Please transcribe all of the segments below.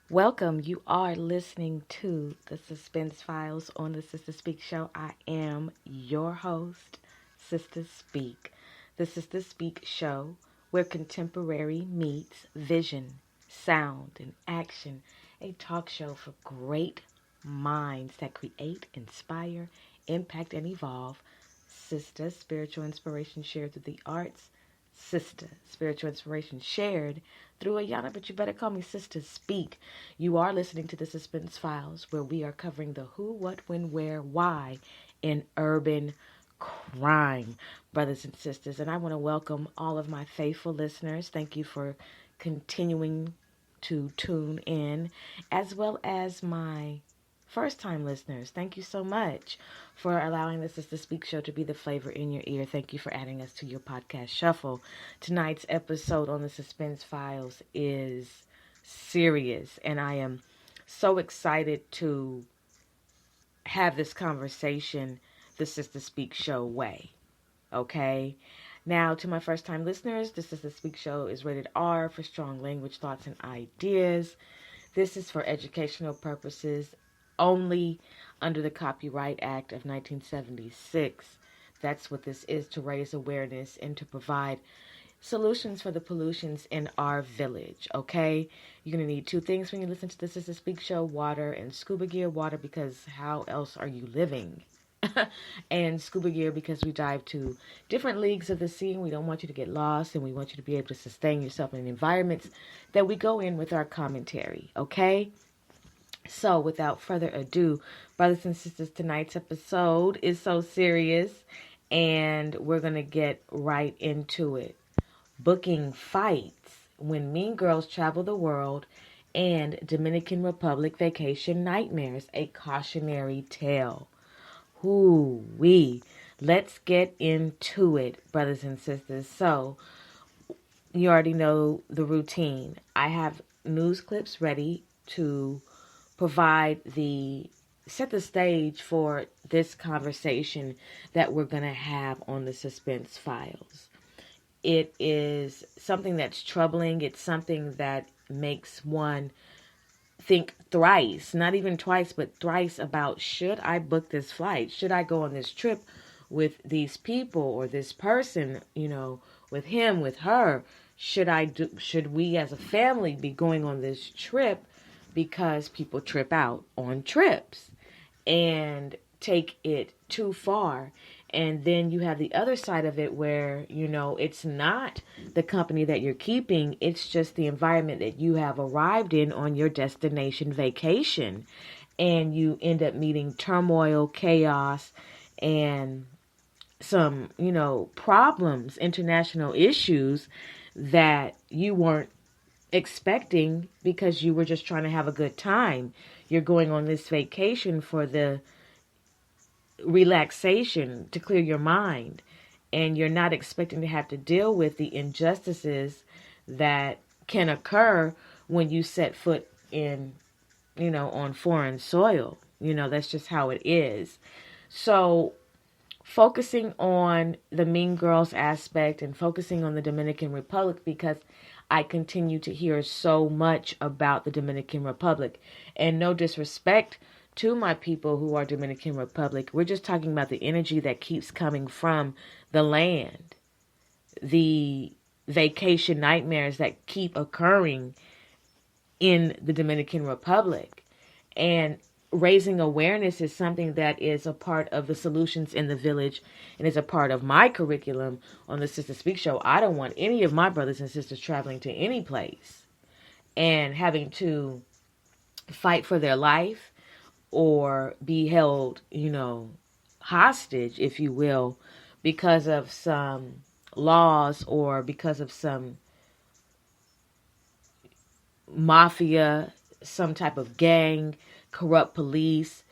Welcome. You are listening to the Suspense Files on the Sister Speak Show. I am your host, Sister Speak. The Sister Speak Show, where contemporary meets vision, sound, and action. A talk show for great minds that create, inspire, impact, and evolve. Sister, spiritual inspiration shared through the arts. Sister, spiritual inspiration shared through Ayana, but you better call me Sister Speak. You are listening to the Suspense Files, where we are covering the who, what, when, where, why in urban crime, brothers and sisters. And I want to welcome all of my faithful listeners. Thank you for continuing to tune in, as well as my first-time listeners. Thank you so much for allowing the Sister Speak Show to be the flavor in your ear. Thank you for adding us to your podcast shuffle. Tonight's episode on the Suspense Files is serious, and I am so excited to have this conversation the Sister Speak Show way. Okay? Now, to my first-time listeners, the Sister Speak Show is rated R for strong language, thoughts, and ideas. This is for educational purposes only under the Copyright Act of 1976. That's what this is, to raise awareness and to provide solutions for the pollutions in our village, okay? You're going to need two things when you listen to the Sister Speak Show: water and scuba gear. Water, because how else are you living? And scuba gear, because we dive to different leagues of the sea and we don't want you to get lost, and we want you to be able to sustain yourself in environments that we go in with our commentary, okay? So, without further ado, brothers and sisters, tonight's episode is so serious, and we're going to get right into it. Booking fights when mean girls travel the world, and Dominican Republic vacation nightmares, a cautionary tale. Hoo-wee. Let's get into it, brothers and sisters. So, you already know the routine. I have news clips ready to set the stage for this conversation that we're going to have on the Suspense Files. It is something that's troubling. It's something that makes one think thrice, not even twice, but thrice about, should I book this flight? Should I go on this trip with these people or this person, with him, with her? Should we as a family be going on this trip? Because people trip out on trips and take it too far. And then you have the other side of it where, it's not the company that you're keeping. It's just the environment that you have arrived in on your destination vacation. And you end up meeting turmoil, chaos, and some, problems, international issues that you weren't expecting because you were just trying to have a good time. You're going on this vacation for the relaxation, to clear your mind, and you're not expecting to have to deal with the injustices that can occur when you set foot in, on foreign soil. That's just how it is. So focusing on the Mean Girls aspect and focusing on the Dominican Republic, because I continue to hear so much about the Dominican Republic. And no disrespect to my people who are Dominican Republic. We're just talking about the energy that keeps coming from the land. The vacation nightmares that keep occurring in the Dominican Republic. And raising awareness is something that is a part of the solutions in the village and is a part of my curriculum on the Sister Speak Show. I don't want any of my brothers and sisters traveling to any place and having to fight for their life or be held, hostage, if you will, because of some laws or because of some mafia, some type of gang, corrupt police,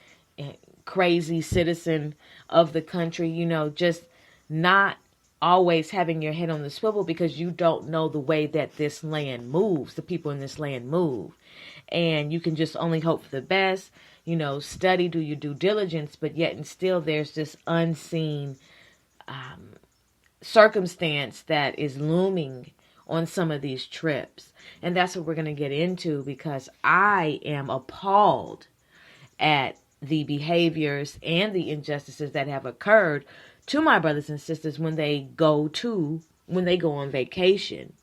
crazy citizen of the country, just not always having your head on the swivel because you don't know the way that this land moves, the people in this land move. And you can just only hope for the best, study, do your due diligence, but yet and still there's this unseen circumstance that is looming on some of these trips. And that's what we're going to get into, because I am appalled at the behaviors and the injustices that have occurred to my brothers and sisters when they go on vacation.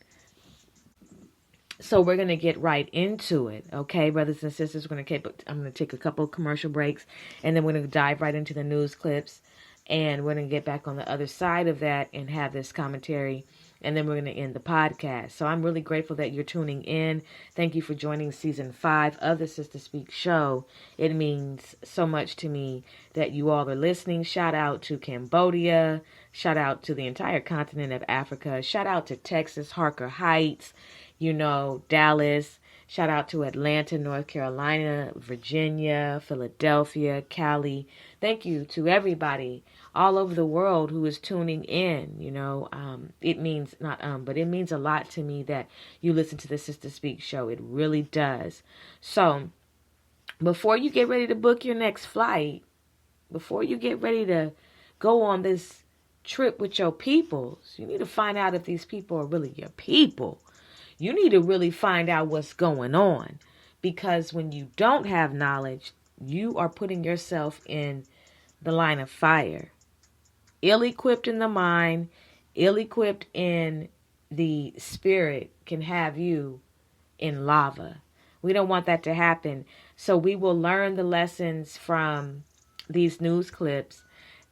So we're going to get right into it. Okay, brothers and sisters, I'm going to take a couple of commercial breaks, and then we're going to dive right into the news clips, and we're going to get back on the other side of that and have this commentary, and then we're going to end the podcast. So I'm really grateful that you're tuning in. Thank you for joining season 5 of the Sister Speak show. It means so much to me that you all are listening. Shout out to Cambodia. Shout out to the entire continent of Africa. Shout out to Texas, Harker Heights, Dallas. Shout out to Atlanta, North Carolina, Virginia, Philadelphia, Cali. Thank you to everybody all over the world who is tuning in. It means it means a lot to me that you listen to the Sister Speak show. It really does. So before you get ready to book your next flight, before you get ready to go on this trip with your peoples, you need to find out if these people are really your people. You need to really find out what's going on, because when you don't have knowledge, you are putting yourself in the line of fire. Ill-equipped in the mind, ill-equipped in the spirit can have you in lava. We don't want that to happen. So we will learn the lessons from these news clips,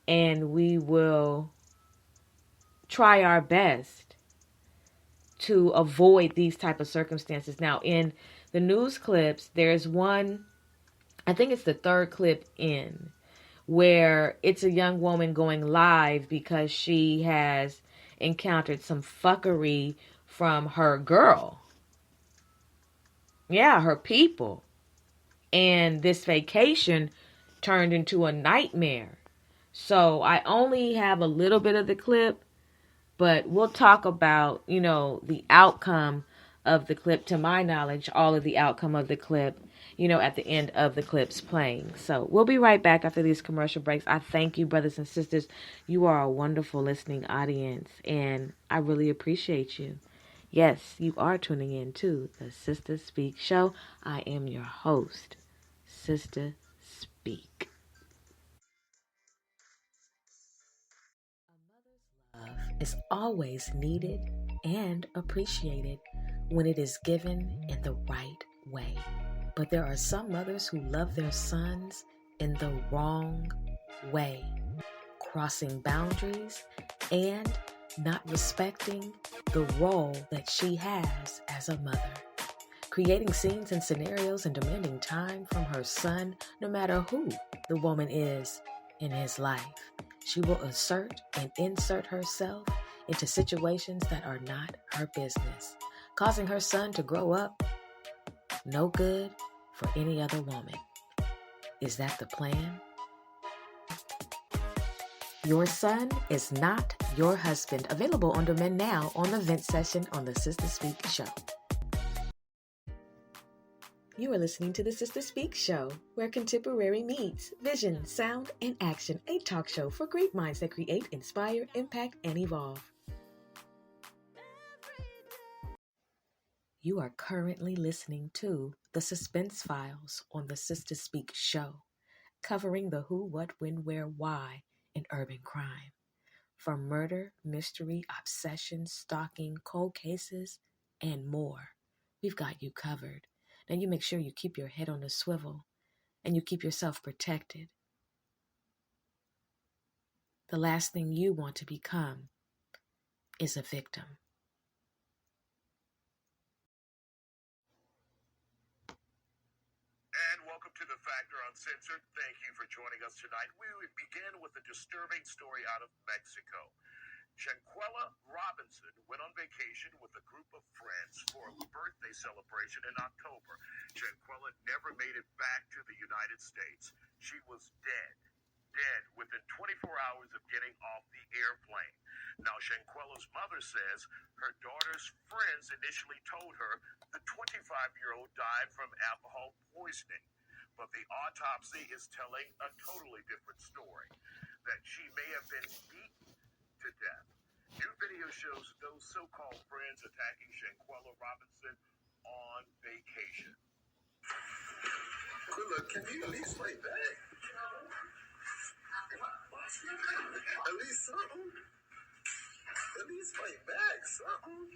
and we will try our best to avoid these type of circumstances. Now, in the news clips, there's one, I think it's the third clip in, where it's a young woman going live because she has encountered some fuckery from her girl. Yeah, her people. And this vacation turned into a nightmare. So I only have a little bit of the clip, but we'll talk about, the outcome of the clip. To my knowledge, all of the outcome of the clip, at the end of the clips playing. So we'll be right back after these commercial breaks. I thank you, brothers and sisters. You are a wonderful listening audience, and I really appreciate you. Yes, you are tuning in to the Sister Speak show. I am your host, Sister Speak. Love is always needed and appreciated when it is given in the right way. But there are some mothers who love their sons in the wrong way, crossing boundaries and not respecting the role that she has as a mother, creating scenes and scenarios and demanding time from her son, no matter who the woman is in his life. She will assert and insert herself into situations that are not her business, causing her son to grow up no good for any other woman. Is that the plan? Your Son is Not Your Husband. Available on demand now on the Vent Session on the Sister Speak show. You are listening to the Sister Speak show, where contemporary meets vision, sound, and action. A talk show for great minds that create, inspire, impact, and evolve. You are currently listening to the Suspense Files on the Sister Speak show, covering the who, what, when, where, why in urban crime. From murder, mystery, obsession, stalking, cold cases, and more. We've got you covered. Now you make sure you keep your head on a swivel and you keep yourself protected. The last thing you want to become is a victim. And welcome to The Factor Uncensored. Thank you for joining us tonight. We begin with a disturbing story out of Mexico. Shanquella Robinson went on vacation with a group of friends for a birthday celebration in October. Shanquella never made it back to the United States. She was dead within 24 hours of getting off the airplane. Now, Shanquella's mother says her daughter's friends initially told her the 25-year-old died from alcohol poisoning. But the autopsy is telling a totally different story, that she may have been beaten to death. New video shows those so-called friends attacking Shanquella Robinson on vacation. Quilla, can you at least fight back? At least something. At least fight back, something.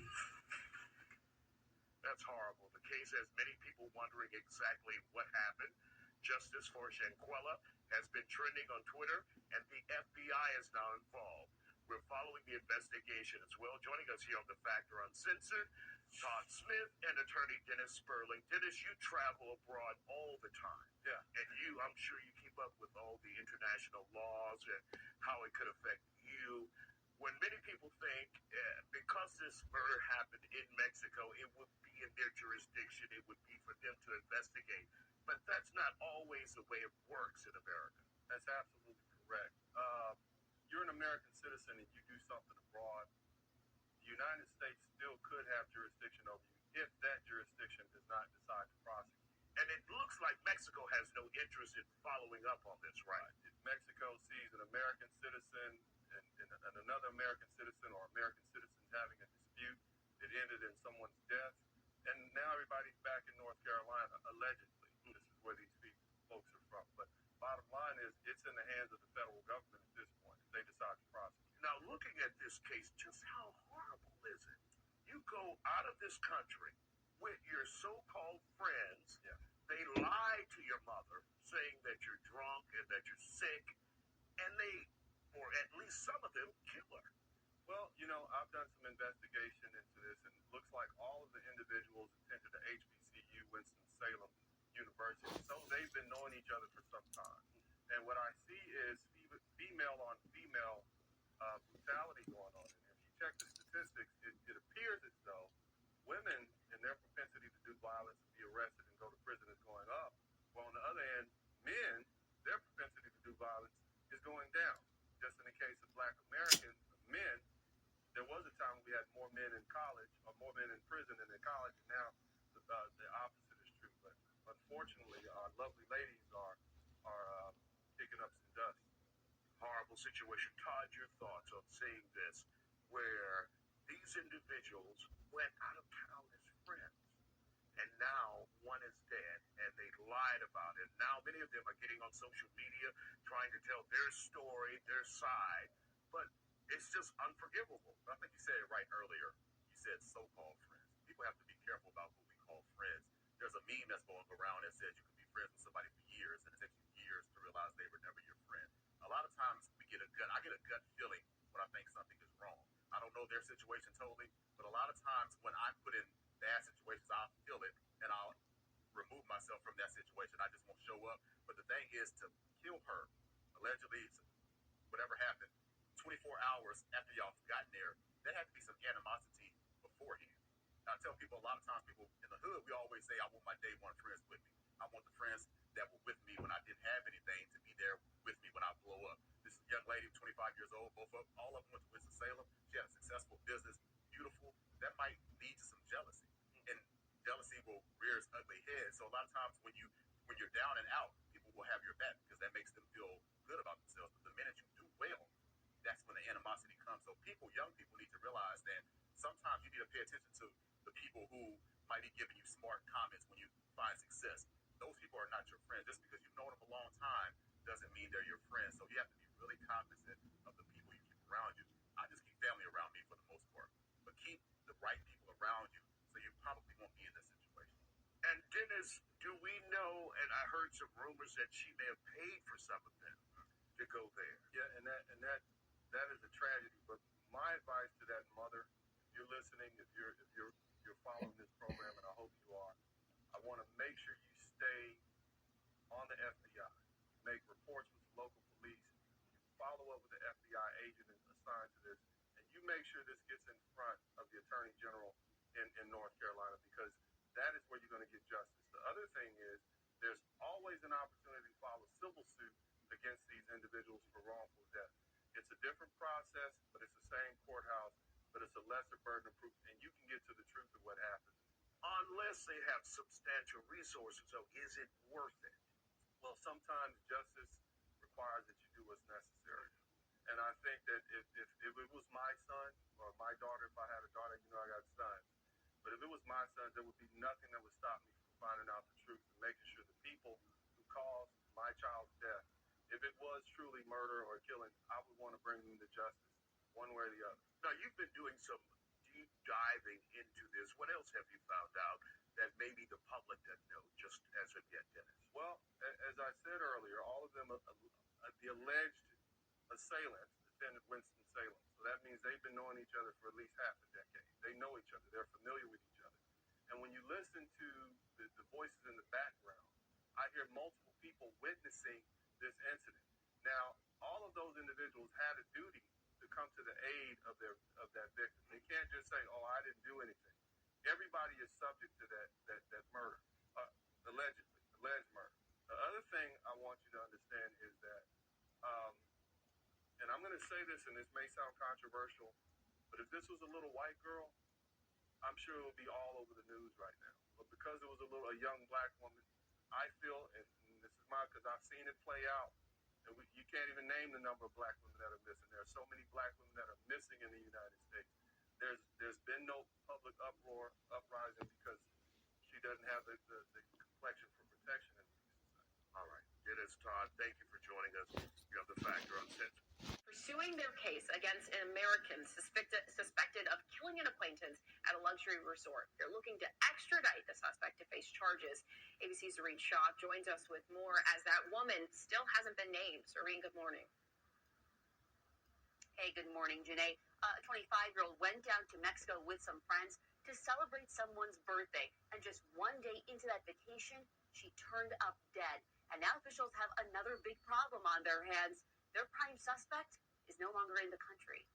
That's horrible. The case has many people wondering exactly what happened. Justice for Shanquella has been trending on Twitter, and the FBI is now involved. We're following the investigation as well. Joining us here on The Factor Uncensored, Todd Smith and attorney Dennis Sperling. Dennis, you travel abroad all the time. Yeah. And I'm sure you keep up with all the international laws and how it could affect you. When many people think because this murder happened in Mexico, it would be in their jurisdiction, it would be for them to investigate. But that's not always the way it works in America. That's absolutely correct. You're an American citizen and you do something abroad, the United States still could have jurisdiction over you if that jurisdiction does not decide to prosecute. And it looks like Mexico has no interest in following up on this, right? If Mexico sees an American citizen and another American citizen or American citizens having a dispute that ended in someone's death, and now everybody's back in North Carolina, allegedly. This is where these folks are from. But bottom line is, it's in the hands of the federal government at this point if they decide to prosecute. Now, looking at this case, just how horrible is it? You go out of this country with your so-called friends. Yeah. They lie to your mother, saying that you're drunk and that you're sick, and they, or at least some of them, kill her. Well, I've done some investigation into this, and it looks like all of the individuals attended the HBCU Winston-Salem University, so they've been knowing each other for some time. And what I see is female on female brutality going on. And if you check the statistics, it appears as though women and their propensity to do violence and be arrested and go to prison is going up. Well, on the other hand, men, their propensity to do violence is going down. Just in the case of Black Americans, men, there was a time we had more men in college or more men in prison than in college, and now the opposite is true. But unfortunately, our lovely ladies are picking up some dust. Horrible situation. Todd, your thoughts on seeing this, where these individuals went out of town as friends, and now one is dead, and they lied about it. Now many of them are getting on social media trying to tell their story, their side, but it's just unforgivable. I think you said it right earlier. You said so-called friends. People have to be careful about who we call friends. There's a meme that's going around that says you can be friends with somebody for years, and it takes you years to realize they were never your friend. A lot of times I get a gut feeling when I think something is wrong. I don't know their situation totally, but a lot of times when I'm put in bad situations, I'll feel it, and I'll remove myself from that situation. I just won't show up. But the thing is, to kill her, allegedly, whatever happened, 24 hours after y'all gotten there, there had to be some animosity beforehand. I tell people a lot of times, people in the hood, we always say, I want my day one friends with me. I want the friends that were with me when I didn't have anything to be there with me when I blow up. This young lady, 25 years old, all of them went to Winston-Salem. She had a successful business, beautiful. That might lead to some jealousy. And jealousy will rear its ugly head. So a lot of times when you're down and out, people will have your back because that makes them feel good about themselves. But the minute you do well, that's when the animosity comes. So young people need to realize that sometimes you need to pay attention to the people who might be giving you smart comments when you find success. Those people are not your friends. Just because you've known them a long time doesn't mean they're your friends. So you have to be really cognizant of the people you keep around you. I just keep family around me for the most part. But keep the right people around you so you probably won't be in this situation. And Dennis, do we know, and I heard some rumors that she may have paid for some of them to go there. Yeah, and that is a tragedy. But my advice to that mother, if you're listening, if you're following this program, and I hope you are, I want to make sure you stay on the FBI, make reports with the local police, you follow up with the FBI agent assigned to this, and you make sure this gets in front of the Attorney General in North Carolina, because that is where you're going to get justice. The other thing is, there's always an opportunity to file a civil suit against these individuals for wrongful death. It's a different process, but it's the same courthouse, but it's a lesser burden of proof, and you can get to the truth of what happened. Unless they have substantial resources, so is it worth it? Well, sometimes justice requires that you do what's necessary. And I think that if it was my son or my daughter, if I had a daughter, I got sons. But if it was my son, there would be nothing that would stop me from finding out the truth and making sure the people who caused my child's death, if it was truly murder or killing, I would want to bring them to justice, one way or the other. Now, you've been doing some deep diving into this. What else have you found out that maybe the public doesn't know just as of yet, Dennis? Well, as I said earlier, all of them, the alleged assailants, defended Winston-Salem. So that means they've been knowing each other for at least half a decade. They know each other. They're familiar with each other. And when you listen to the voices in the background, I hear multiple people witnessing this incident. Now, all of those individuals had a duty to come to the aid of that victim. They can't just say, "Oh, I didn't do anything." Everybody is subject to that murder, alleged murder. The other thing I want you to understand is that, and I'm going to say this, and this may sound controversial, but if this was a little white girl, I'm sure it would be all over the news right now. But because it was a young black woman, I feel, and this is because I've seen it play out, and you can't even name the number of black women that are missing. There are so many black women that are missing in the United States. There's been no public uprising because she doesn't have the complexion for protection in the society. All right. Dennis, Todd, thank you for joining us. You have the Factor Uncensored. Pursuing their case against an American suspected of killing an acquaintance at a luxury resort. They're looking to extradite the suspect to face charges. ABC's Zareen Shaw joins us with more as that woman still hasn't been named. Zareen, good morning. Hey, good morning, Janae. A 25-year-old went down to Mexico with some friends to celebrate someone's birthday. And just one day into that vacation, she turned up dead. And now officials have another big problem on their hands. Their prime suspect is no longer in the country.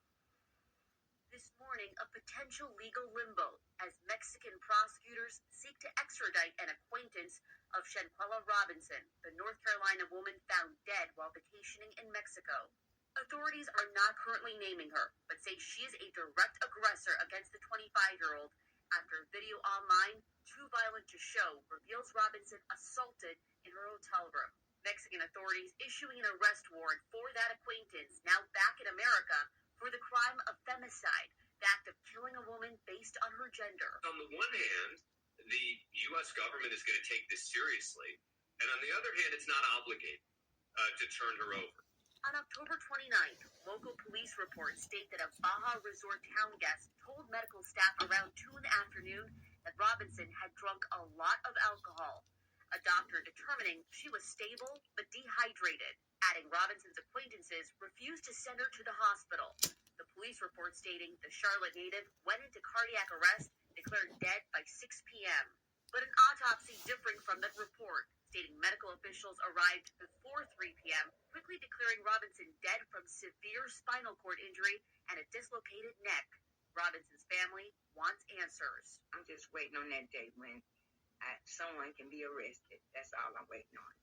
This morning, a potential legal limbo as Mexican prosecutors seek to extradite an acquaintance of Shanquella Robinson, the North Carolina woman found dead while vacationing in Mexico. Authorities are not currently naming her, but say she is a direct aggressor against the 25-year-old after a video online, too violent to show, reveals Robinson assaulted in her hotel room. Mexican authorities issuing an arrest warrant for that acquaintance, now back in America, for the crime of femicide, the act of killing a woman based on her gender. On the one hand, the U.S. government is going to take this seriously, and on the other hand, it's not obligated to turn her over. On October 29th, local police reports state that a Baja Resort town guest told medical staff around 2 in the afternoon that Robinson had drunk a lot of alcohol. A doctor determining she was stable but dehydrated, adding Robinson's acquaintances refused to send her to the hospital. The police report stating the Charlotte native went into cardiac arrest, declared dead by 6 p.m. But an autopsy differing from that report, stating medical officials arrived before 3 p.m., quickly declaring Robinson dead from severe spinal cord injury and a dislocated neck. Robinson's family wants answers. I'm just waiting on that day when someone can be arrested. That's all I'm waiting on.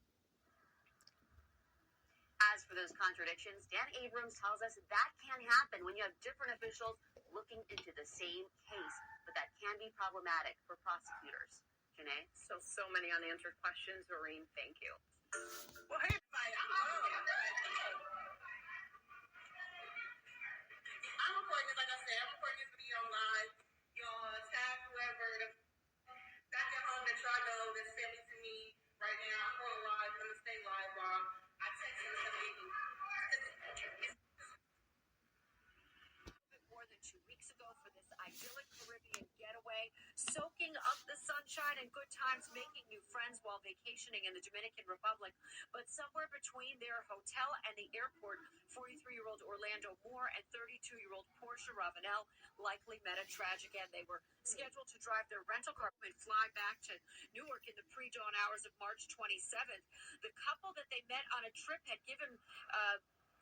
As for those contradictions, Dan Abrams tells us that can happen when you have different officials looking into the same case, but that can be problematic for prosecutors. Janae? So many unanswered questions. Zareen, thank you. Well, hey, everybody, I'm recording this, like I said, I'm recording this video live. Y'all tag whoever back at home that y'all know that's family to me right now. I'm going live. I'm going to stay live while I text them some people. More than 2 weeks ago for this idyllic Caribbean getaway, soaking up the sunshine and good times, making new friends while vacationing in the Dominican Republic. But somewhere between their hotel and the airport, 43-year-old Orlando Moore and 32-year-old Portia Ravenel likely met a tragic end. They were scheduled to drive their rental car and fly back to Newark in the pre-dawn hours of March 27th. The couple that they met on a trip had given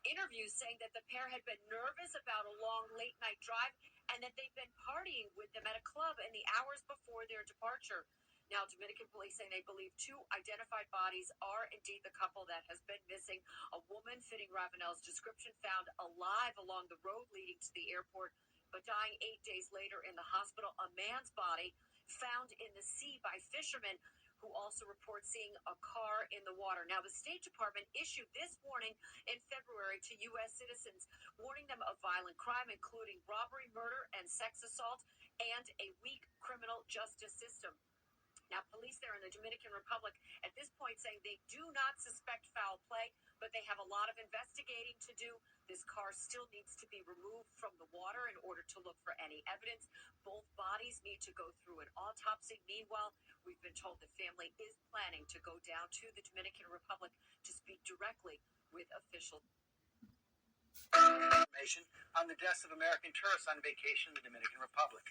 interviews saying that the pair had been nervous about a long late-night drive and that they'd been partying with them at a club in the hours before their departure. Now, Dominican police say they believe 2 identified bodies are indeed the couple that has been missing. A woman fitting Ravenel's description found alive along the road leading to the airport, but dying 8 days later in the hospital. A man's body found in the sea by fishermen who also reports seeing a car in the water. Now, the State Department issued this warning in February to U.S. citizens, warning them of violent crime, including robbery, murder, and sex assault, and a weak criminal justice system. Now, police there in the Dominican Republic at this point saying they do not suspect foul play, but they have a lot of investigating to do. This car still needs to be removed from the water in order to look for any evidence. Both bodies need to go through an autopsy. Meanwhile, we've been told the family is planning to go down to the Dominican Republic to speak directly with officials. Information on the deaths of American tourists on vacation in the Dominican Republic.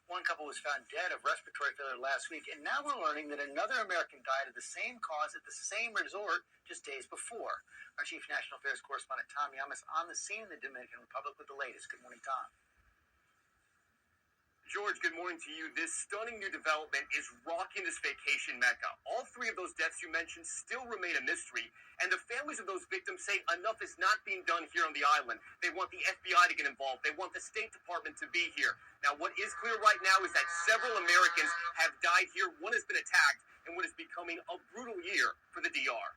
One couple was found dead of respiratory failure last week, and now we're learning that another American died of the same cause at the same resort just days before. Our Chief National Affairs correspondent Tom Yamas on the scene in the Dominican Republic with the latest. Good morning, Tom. George, good morning to you. This stunning new development is rocking this vacation mecca. All three of those deaths you mentioned still remain a mystery, and the families of those victims say enough is not being done here on the island. They want the FBI to get involved. They want the State Department to be here. Now, what is clear right now is that several Americans have died here. One has been attacked in what is becoming a brutal year for the DR.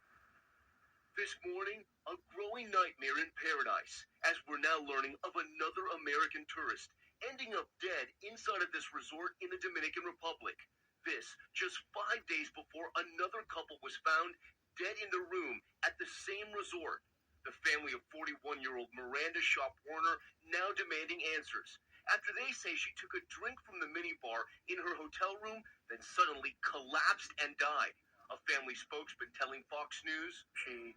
This morning, a growing nightmare in paradise, as we're now learning of another American tourist ending up dead inside of this resort in the Dominican Republic. This just 5 days before another couple was found dead in the room at the same resort. The family of 41-year-old Miranda Shop Warner now demanding answers after they say she took a drink from the minibar in her hotel room, then suddenly collapsed and died. A family spokesman telling Fox News, she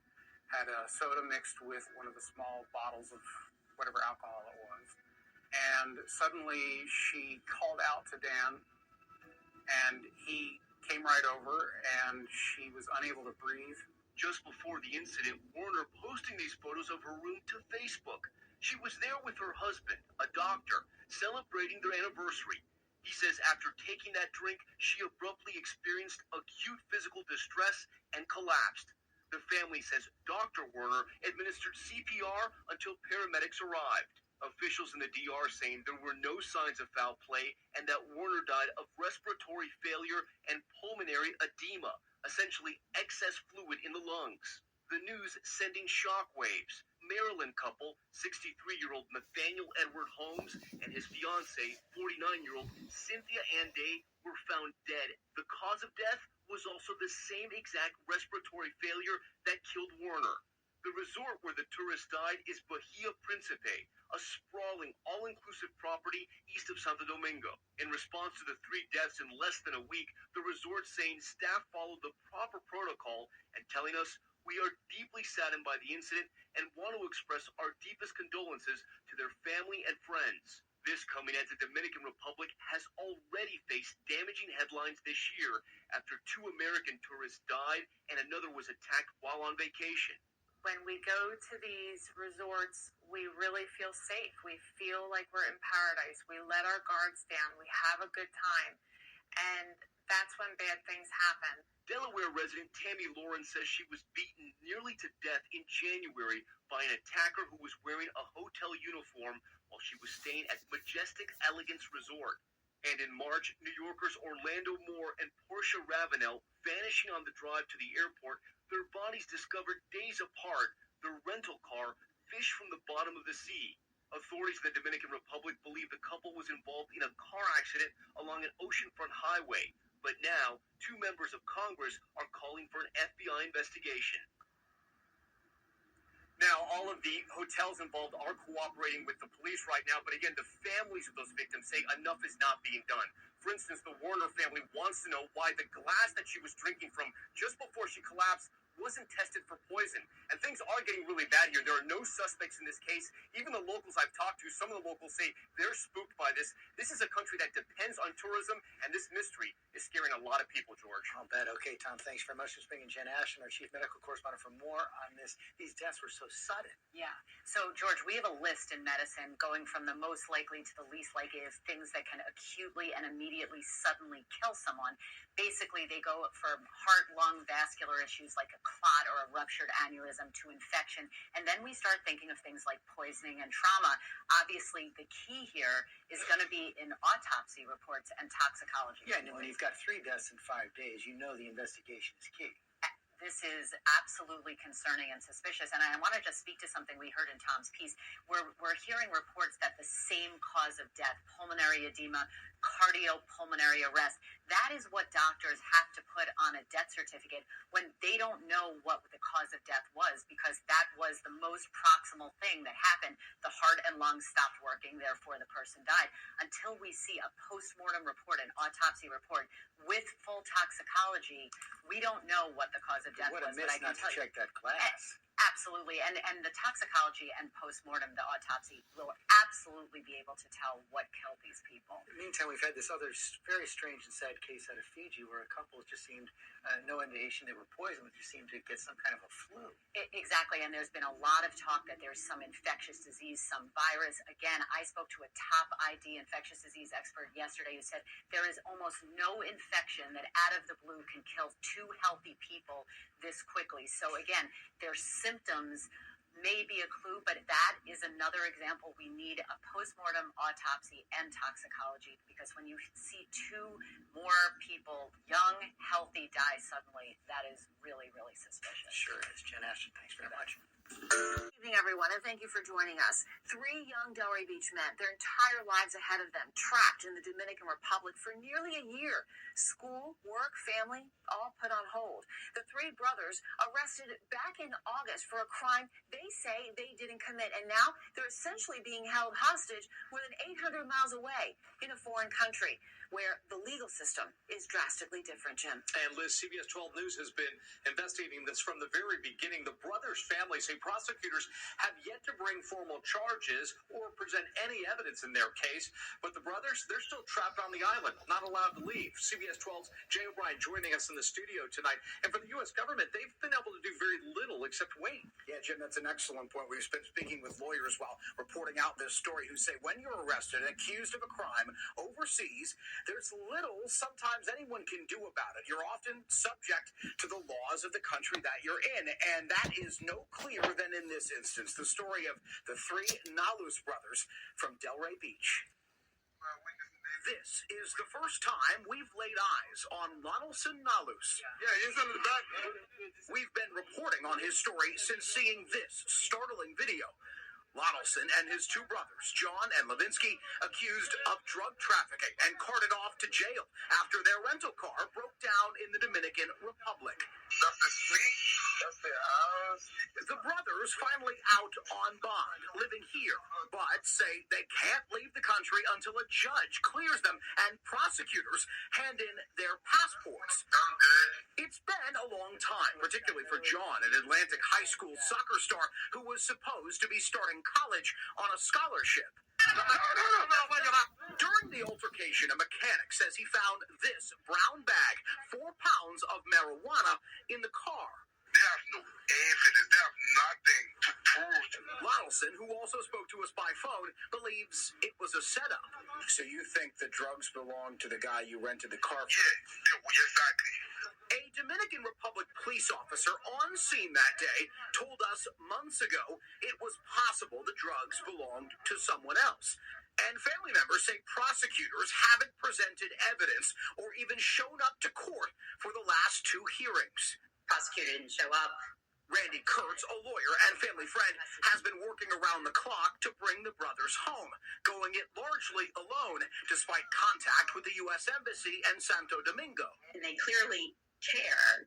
had a soda mixed with one of the small bottles of whatever alcohol it was. And suddenly she called out to Dan, and he came right over, and she was unable to breathe. Just before the incident, Warner posting these photos of her room to Facebook. She was there with her husband, a doctor, celebrating their anniversary. He says after taking that drink, she abruptly experienced acute physical distress and collapsed. The family says Dr. Warner administered CPR until paramedics arrived. Officials in the DR saying there were no signs of foul play and that Warner died of respiratory failure and pulmonary edema, essentially excess fluid in the lungs. The news sending shockwaves. Maryland couple, 63-year-old Nathaniel Edward Holmes and his fiancée, 49-year-old Cynthia Ann Day, were found dead. The cause of death was also the same exact respiratory failure that killed Warner. The resort where the tourist died is Bahia Principe, a sprawling, all-inclusive property east of Santo Domingo. In response to the three deaths in less than a week, the resort saying staff followed the proper protocol and telling us, "We are deeply saddened by the incident and want to express our deepest condolences to their family and friends." This coming as the Dominican Republic has already faced damaging headlines this year after 2 American tourists died and another was attacked while on vacation. When we go to these resorts, we really feel safe. We feel like we're in paradise. We let our guards down. We have a good time. And that's when bad things happen. Delaware resident Tammy Lauren says she was beaten nearly to death in January by an attacker who was wearing a hotel uniform while she was staying at Majestic Elegance Resort. And in March, New Yorkers Orlando Moore and Portia Ravenel vanishing on the drive to the airport, their bodies discovered days apart, their rental car fished from the bottom of the sea. Authorities in the Dominican Republic believe the couple was involved in a car accident along an oceanfront highway. But now, 2 members of Congress are calling for an FBI investigation. Now, all of the hotels involved are cooperating with the police right now, but again, the families of those victims say enough is not being done. For instance, the Warner family wants to know why the glass that she was drinking from just before she collapsed wasn't tested for poison. And things are getting really bad here. There are no suspects in this case. Even the locals I've talked to, some of the locals say they're spooked by this. This is a country that depends on tourism, and this mystery is scaring a lot of people, George. I'll bet. Okay, Tom, thanks very much for speaking. Jen Ashton, our chief medical correspondent, for more on this. These deaths were so sudden. Yeah. So, George, we have a list in medicine going from the most likely to the least likely of things that can acutely and immediately suddenly kill someone. Basically, they go from heart, lung, vascular issues like a clot or a ruptured aneurysm to infection. And then we start thinking of things like poisoning and trauma. Obviously, the key here is going to be in autopsy reports and toxicology. Yeah, and when you've got got 3 deaths in 5 days. You know the investigation is key. This is absolutely concerning and suspicious. And I want to just speak to something we heard in Tom's piece. We're hearing reports that the same cause of death, pulmonary edema, cardiopulmonary arrest, that is what doctors have to put on a death certificate when they don't know what the cause of death was, because that was the most proximal thing that happened. The heart and lungs stopped working, therefore the person died. Until we see a post-mortem report, an autopsy report with full toxicology, we don't know what the cause of death What a was. miss not to check that glass. Absolutely. And the toxicology and post-mortem, the autopsy, will absolutely be able to tell what killed these people. In the meantime, we've had this other very strange and sad case out of Fiji where a couple just seemed, no indication they were poisoned, but just seemed to get some kind of a flu. Exactly. And there's been a lot of talk that there's some infectious disease, some virus. Again, I spoke to a top ID infectious disease expert yesterday who said there is almost no infection that out of the blue can kill 2 healthy people this quickly. So again, there's symptoms may be a clue, but that is another example. We need a post-mortem autopsy and toxicology, because when you see 2 more people, young, healthy, die suddenly, that is really, really suspicious. Sure is. Jen Ashton, thanks very much. Good evening, everyone, and thank you for joining us. 3 young Delray Beach men, their entire lives ahead of them, trapped in the Dominican Republic for nearly a year. School, work, family, all put on hold. The 3 brothers arrested back in August for a crime they say they didn't commit, and now they're essentially being held hostage more than 800 miles away in a foreign country where the legal system is drastically different, Jim. And Liz, CBS 12 News has been investigating this from the very beginning. The brothers' family say prosecutors have yet to bring formal charges or present any evidence in their case. But the brothers, they're still trapped on the island, not allowed to leave. CBS 12's Jay O'Brien joining us in the studio tonight. And for the U.S. government, they've been able to do very little except wait. Yeah, Jim, that's an excellent point. We've been speaking with lawyers while reporting out this story who say when you're arrested and accused of a crime overseas, there's little sometimes anyone can do about it. You're often subject to the laws of the country that you're in, and that is no clearer than in this instance. The story of the 3 Nalus brothers from Delray Beach. This is the first time we've laid eyes on Lonelson Nalus. Yeah, he's in the back. We've been reporting on his story since seeing this startling video. Lonelson and his 2 brothers, John and Levinsky, accused of drug trafficking and carted off to jail after their rental car broke down in the Dominican Republic. That's the street. That's the house. The brothers finally out on bond, living here, but say they can't leave the country until a judge clears them and prosecutors hand in their passports. I'm good. It's been a long time, particularly for John, an Atlantic high school soccer star who was supposed to be starting college on a scholarship. During the altercation, a mechanic says he found this brown bag, 4 pounds of marijuana in the car. They have no evidence. They have nothing to prove. Lonelson, who also spoke to us by phone, believes it was a setup. So you think the drugs belong to the guy you rented the car from? Yeah, exactly. A Dominican Republic police officer on scene that day told us months ago it was possible the drugs belonged to someone else. And family members say prosecutors haven't presented evidence or even shown up to court for the last 2 hearings. Prosecutor didn't show up. Randy Kurtz, a lawyer and family friend, has been working around the clock to bring the brothers home, going it largely alone, despite contact with the U.S. Embassy and Santo Domingo. And they clearly care.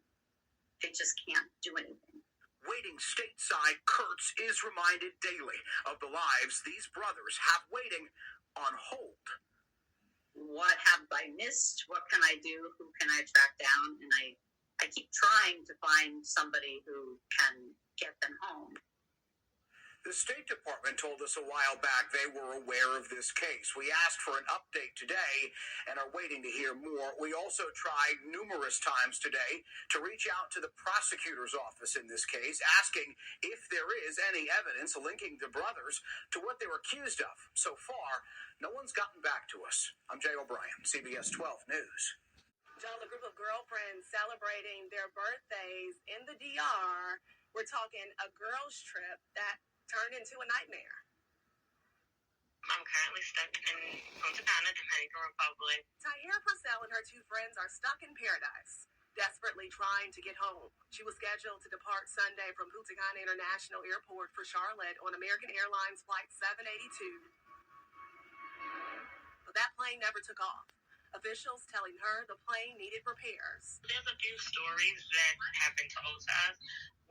They just can't do anything. Waiting stateside, Kurtz is reminded daily of the lives these brothers have waiting on hold. What have I missed? What can I do? Who can I track down? And I keep trying to find somebody who can get them home. The State Department told us a while back they were aware of this case. We asked for an update today and are waiting to hear more. We also tried numerous times today to reach out to the prosecutor's office in this case, asking if there is any evidence linking the brothers to what they were accused of. So far, no one's gotten back to us. I'm Jay O'Brien, CBS 12 News. Joel, a group of girlfriends celebrating their birthdays in the DR. We're talking a girls' trip that turned into a nightmare. I'm currently stuck in Punta Cana, Dominican Republic. Tyra Purcell and her two friends are stuck in paradise, desperately trying to get home. She was scheduled to depart Sunday from Punta Cana International Airport for Charlotte on American Airlines Flight 782. But that plane never took off. Officials telling her the plane needed repairs. There's a few stories that have been told to us.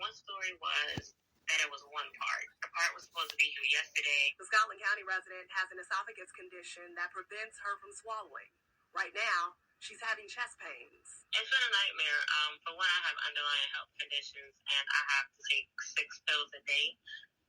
One story was that it was one part. The part was supposed to be here yesterday. The Scotland County resident has an esophagus condition that prevents her from swallowing. Right now, she's having chest pains. It's been a nightmare. For one, I have underlying health conditions, and I have to take 6 pills a day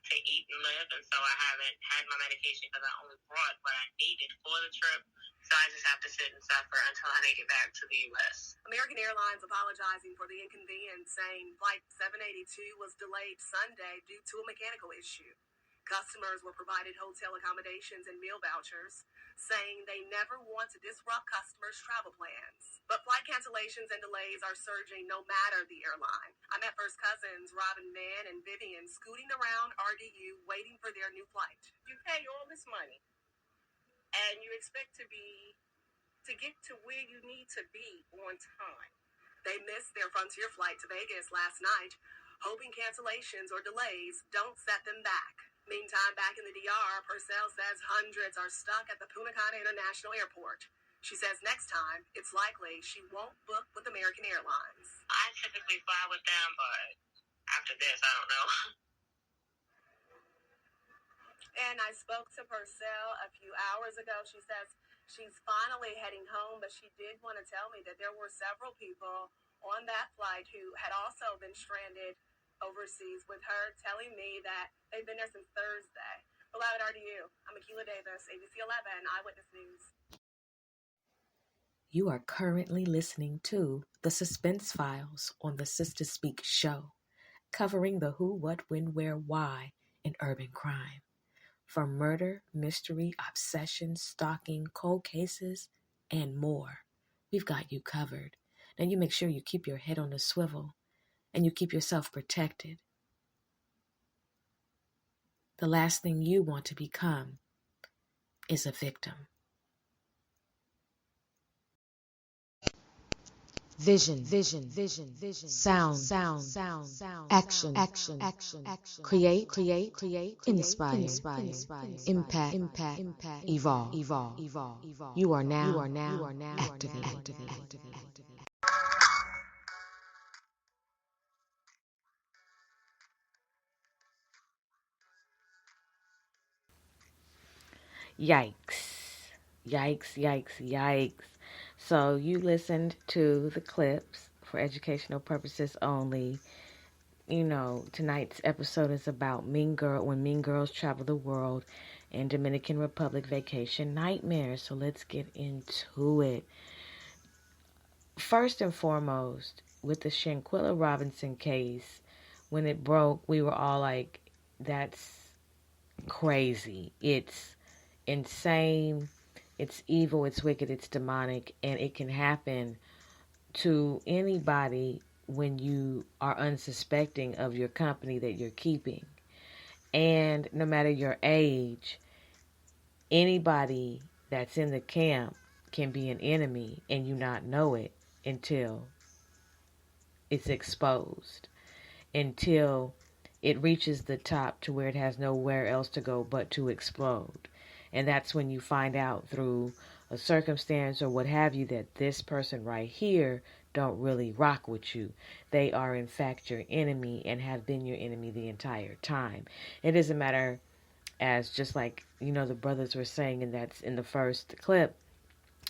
to eat and live, and so I haven't had my medication because I only brought what I needed for the trip. So I just have to sit and suffer until I make it back to the U.S. American Airlines apologizing for the inconvenience, saying Flight 782 was delayed Sunday due to a mechanical issue. Customers were provided hotel accommodations and meal vouchers, saying they never want to disrupt customers' travel plans. But flight cancellations and delays are surging no matter the airline. I met first cousins Robin Mann and Vivian scooting around RDU waiting for their new flight. You pay all this money and you expect to get to where you need to be on time. They missed their Frontier flight to Vegas last night, hoping cancellations or delays don't set them back. Meantime, back in the DR, Purcell says hundreds are stuck at the Punta Cana International Airport. She says next time, it's likely she won't book with American Airlines. I typically fly with them, but after this, I don't know. And I spoke to Purcell a few hours ago. She says she's finally heading home, but she did want to tell me that there were several people on that flight who had also been stranded overseas with her, telling me that they've been there since Thursday. Well, live at RDU, I'm Akila Davis, ABC 11 Eyewitness News. You are currently listening to the Suspense Files on the Sister Speak show, covering the who, what, when, where, why in urban crime. From murder, mystery, obsession, stalking, cold cases, and more. We've got you covered. Now you make sure you keep your head on the swivel and you keep yourself protected. The last thing you want to become is a victim. Vision, sound, action, create, inspire, impact, evolve. You are now activated. Yikes. So you listened to the clips for educational purposes only. You know, tonight's episode is about when mean girls travel the world and Dominican Republic vacation nightmares. So let's get into it. First and foremost, with the Shanquella Robinson case, when it broke, we were all like, that's crazy. It's insane. It's evil, it's wicked, it's demonic, and it can happen to anybody when you are unsuspecting of your company that you're keeping. And no matter your age, anybody that's in the camp can be an enemy and you not know it until it's exposed, until it reaches the top to where it has nowhere else to go but to explode. And that's when you find out through a circumstance or what have you that this person right here don't really rock with you. They are in fact your enemy and have been your enemy the entire time. It doesn't matter, as just like, you know, the brothers were saying, and that's in the first clip,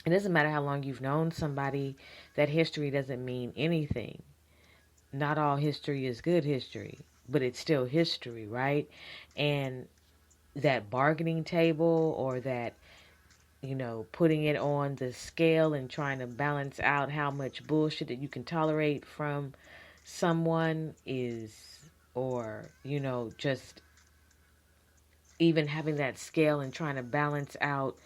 it doesn't matter how long you've known somebody, that history doesn't mean anything. Not all history is good history, but it's still history, right? And that bargaining table, or that, you know, putting it on the scale and trying to balance out how much bullshit that you can tolerate from someone is, or, you know, just even having that scale and trying to balance out,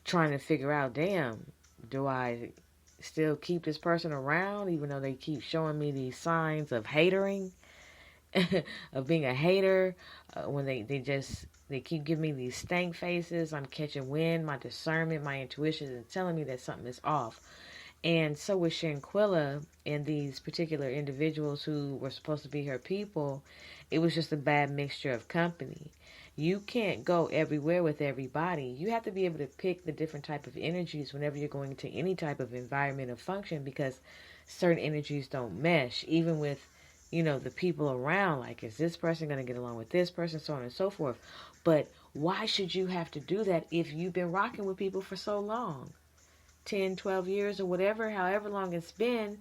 trying to figure out, damn, do I still keep this person around even though they keep showing me these signs of hatering, of being a hater, when they just They keep giving me these stank faces. I'm catching wind. My discernment, my intuition is telling me that something is off. And so with Shanquilla and these particular individuals who were supposed to be her people, it was just a bad mixture of company. You can't go everywhere with everybody. You have to be able to pick the different type of energies whenever you're going into any type of environment or function, because certain energies don't mesh, even with, the people around. Like, is this person going to get along with this person, so on and so forth. But why should you have to do that if you've been rocking with people for so long? 10, 12 years or whatever, however long it's been,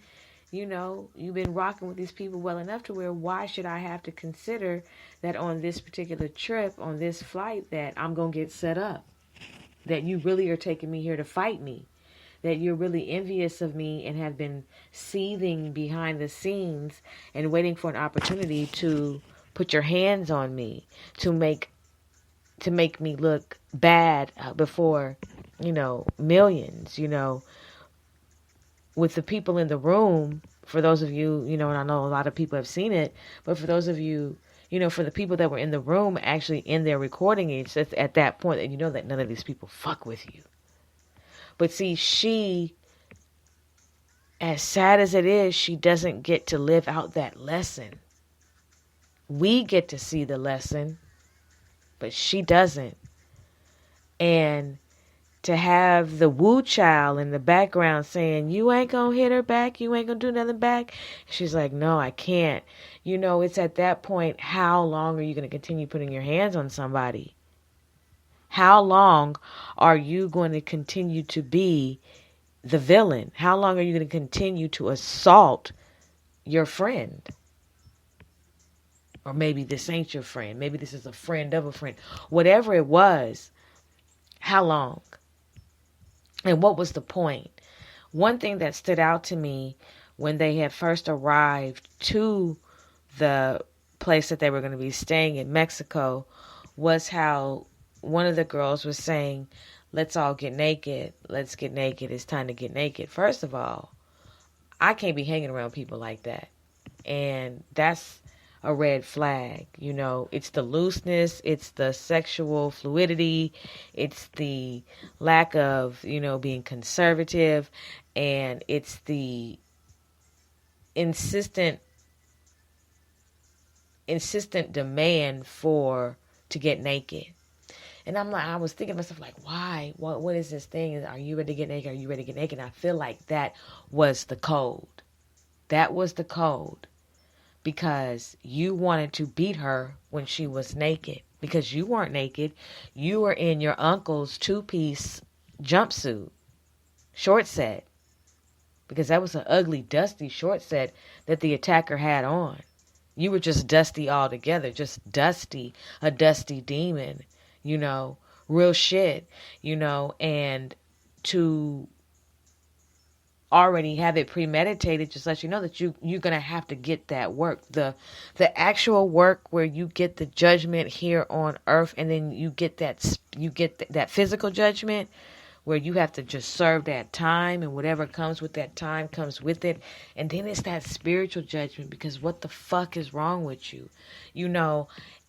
you've been rocking with these people well enough to where why should I have to consider that on this particular trip, on this flight, that I'm going to get set up? That you really are taking me here to fight me? That you're really envious of me and have been seething behind the scenes and waiting for an opportunity to put your hands on me, to make me look bad before, millions, with the people in the room. For those of you, and I know a lot of people have seen it, but for those of you, for the people that were in the room actually in their recording, it's at that point that you know that none of these people fuck with you. But see, she, as sad as it is, she doesn't get to live out that lesson. We get to see the lesson, but she doesn't. And to have the woo child in the background saying, you ain't gonna hit her back, you ain't gonna do nothing back. She's like, no, I can't. It's at that point, how long are you gonna continue putting your hands on somebody? How long are you going to continue to be the villain? How long are you going to continue to assault your friend? Or maybe this ain't your friend. Maybe this is a friend of a friend. Whatever it was, how long? And what was the point? One thing that stood out to me when they had first arrived to the place that they were going to be staying in Mexico was how one of the girls was saying, let's all get naked. Let's get naked. It's time to get naked. First of all, I can't be hanging around people like that. And that's a red flag. It's the looseness, it's the sexual fluidity, it's the lack of, being conservative, and it's the insistent demand to get naked. And I was thinking to myself, like, why? What is this thing? Are you ready to get naked? Are you ready to get naked? And I feel like that was the code. That was the code. Because you wanted to beat her when she was naked. Because you weren't naked. You were in your uncle's 2-piece jumpsuit. Short set. Because that was an ugly, dusty short set that the attacker had on. You were just dusty altogether. Just dusty. A dusty demon. Real shit. And to already have it premeditated just let you know that you're gonna have to get that work, the actual work where you get the judgment here on earth, and then you get that physical judgment where you have to just serve that time, and whatever comes with that time comes with it. And then it's that spiritual judgment, because what the fuck is wrong with you?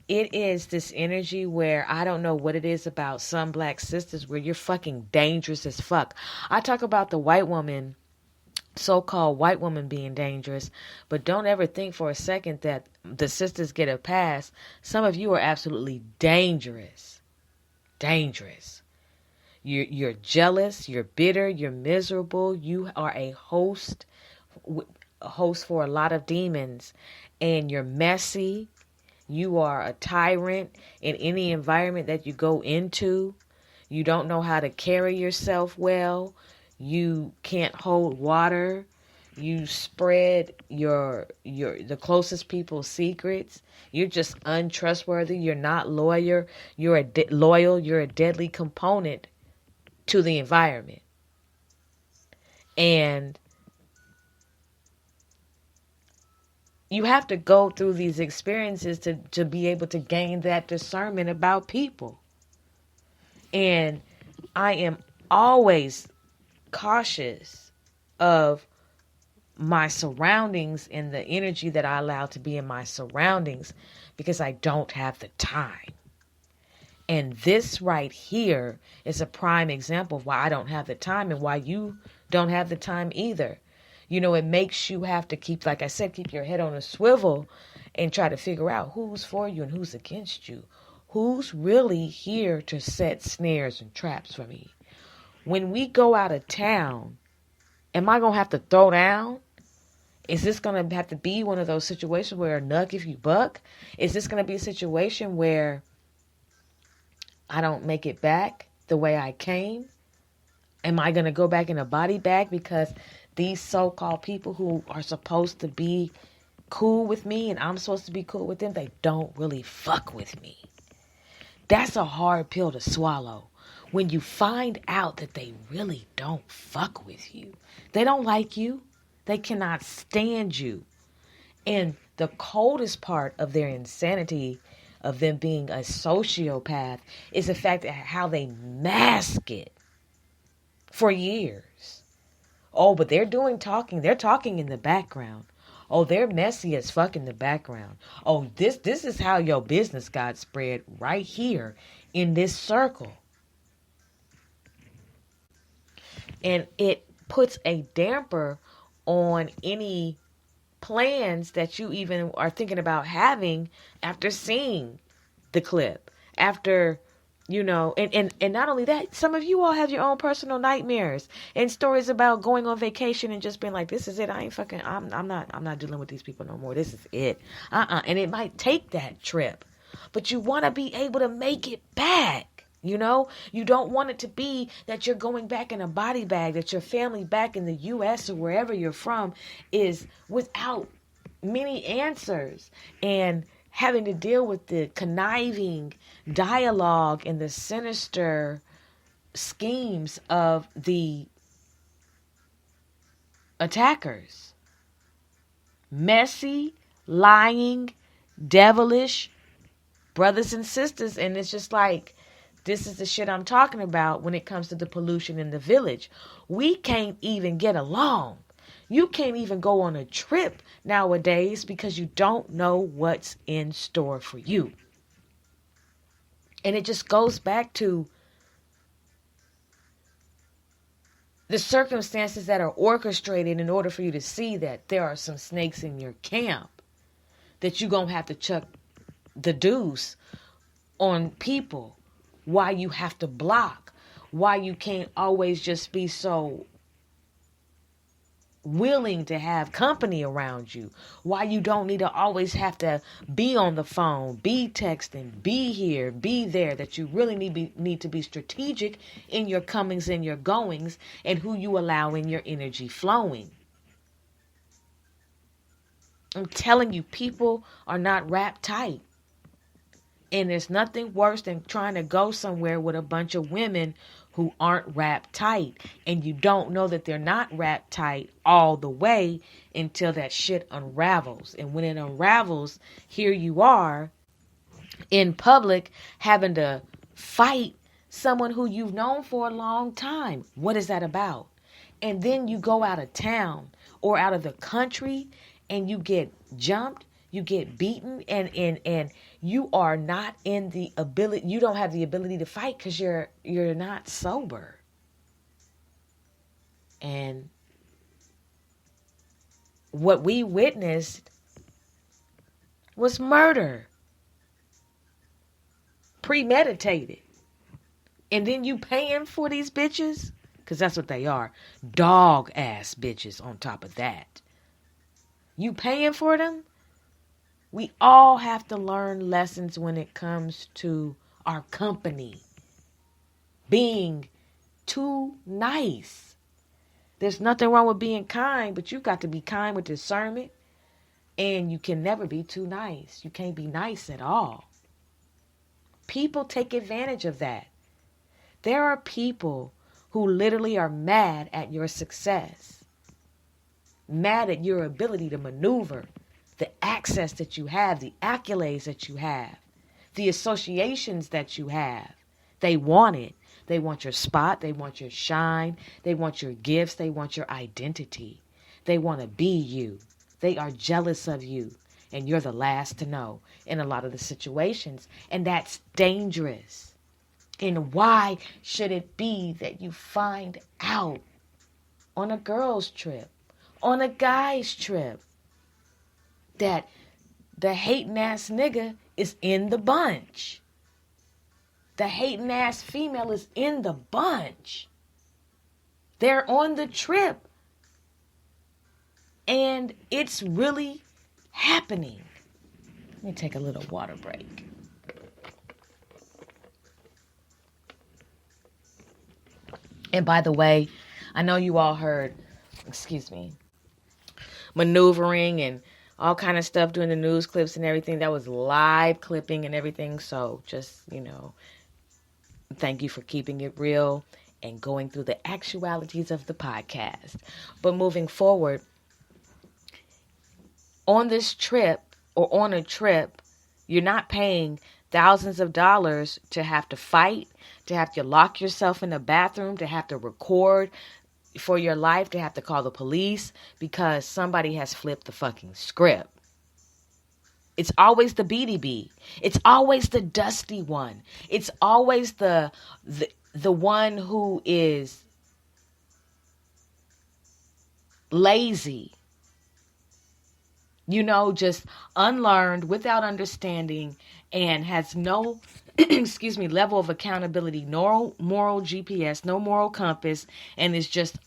It is this energy where I don't know what it is about some black sisters where you're fucking dangerous as fuck. I talk about the white woman, so-called white woman, being dangerous, but don't ever think for a second that the sisters get a pass. Some of you are absolutely dangerous. Dangerous. You're jealous, you're bitter, you're miserable. You are a host for a lot of demons, and you're messy. You are a tyrant in any environment that you go into. You don't know how to carry yourself well. You can't hold water. You spread the closest people's secrets. You're just untrustworthy. You're not loyal. You're loyal. You're a deadly component to the environment. And you have to go through these experiences to be able to gain that discernment about people. And I am always cautious of my surroundings and the energy that I allow to be in my surroundings, because I don't have the time. And this right here is a prime example of why I don't have the time and why you don't have the time either. You know, it makes you have to keep, like I said, keep your head on a swivel and try to figure out who's for you and who's against you. Who's really here to set snares and traps for me? When we go out of town, am I going to have to throw down? Is this going to have to be one of those situations where a nuck if you buck? Is this going to be a situation where I don't make it back the way I came? Am I going to go back in a body bag because these so-called people who are supposed to be cool with me and I'm supposed to be cool with them, they don't really fuck with me? That's a hard pill to swallow when you find out that they really don't fuck with you. They don't like you. They cannot stand you. And the coldest part of their insanity, of them being a sociopath, is the fact that how they mask it for years. Oh, but they're doing talking. They're talking in the background. Oh, they're messy as fuck in the background. Oh, this is how your business got spread right here in this circle. And it puts a damper on any plans that you even are thinking about having after seeing the clip. After, you know, and not only that, some of you all have your own personal nightmares and stories about going on vacation and just being like, this is it. I'm not dealing with these people no more. This is it. And it might take that trip, but you want to be able to make it back. You know, you don't want it to be that you're going back in a body bag, that your family back in the U.S. or wherever you're from is without many answers and having to deal with the conniving dialogue and the sinister schemes of the attackers. Messy, lying, devilish brothers and sisters. And it's just like, this is the shit I'm talking about when it comes to the pollution in the village. We can't even get along. You can't even go on a trip nowadays because you don't know what's in store for you. And it just goes back to the circumstances that are orchestrated in order for you to see that there are some snakes in your camp, that you're going to have to chuck the deuce on people. Why you have to block, why you can't always just be so willing to have company around you, why you don't need to always have to be on the phone, be texting, be here, be there, that you really need to be strategic in your comings and your goings and who you allow in your energy flowing. I'm telling you, people are not wrapped tight. And there's nothing worse than trying to go somewhere with a bunch of women who aren't wrapped tight. And you don't know that they're not wrapped tight all the way until that shit unravels. And when it unravels, here you are in public having to fight someone who you've known for a long time. What is that about? And then you go out of town or out of the country and you get jumped. You get beaten and you are not in the ability, you don't have the ability to fight because you're not sober. And what we witnessed was murder. Premeditated. And then you paying for these bitches? Because that's what they are. Dog ass bitches on top of that. You paying for them? We all have to learn lessons when it comes to our company. Being too nice. There's nothing wrong with being kind, but you've got to be kind with discernment. And you can never be too nice. You can't be nice at all. People take advantage of that. There are people who literally are mad at your success. Mad at your ability to maneuver. The access that you have, the accolades that you have, the associations that you have. They want it. They want your spot. They want your shine. They want your gifts. They want your identity. They want to be you. They are jealous of you. And you're the last to know in a lot of the situations. And that's dangerous. And why should it be that you find out on a girl's trip, on a guy's trip, that the hating ass nigga is in the bunch? The hating ass female is in the bunch. They're on the trip. And it's really happening. Let me take a little water break. And by the way, I know you all heard, maneuvering and all kind of stuff doing the news clips and everything. That was live clipping and everything. So just, thank you for keeping it real and going through the actualities of the podcast. But moving forward, on this trip or on a trip, you're not paying thousands of dollars to have to fight, to have to lock yourself in the bathroom, to have to record for your life, to have to call the police because somebody has flipped the fucking script. It's always the BDB. It's always the dusty one. It's always the one who is lazy. Just unlearned, without understanding, and has no, level of accountability, no moral GPS, no moral compass, and is just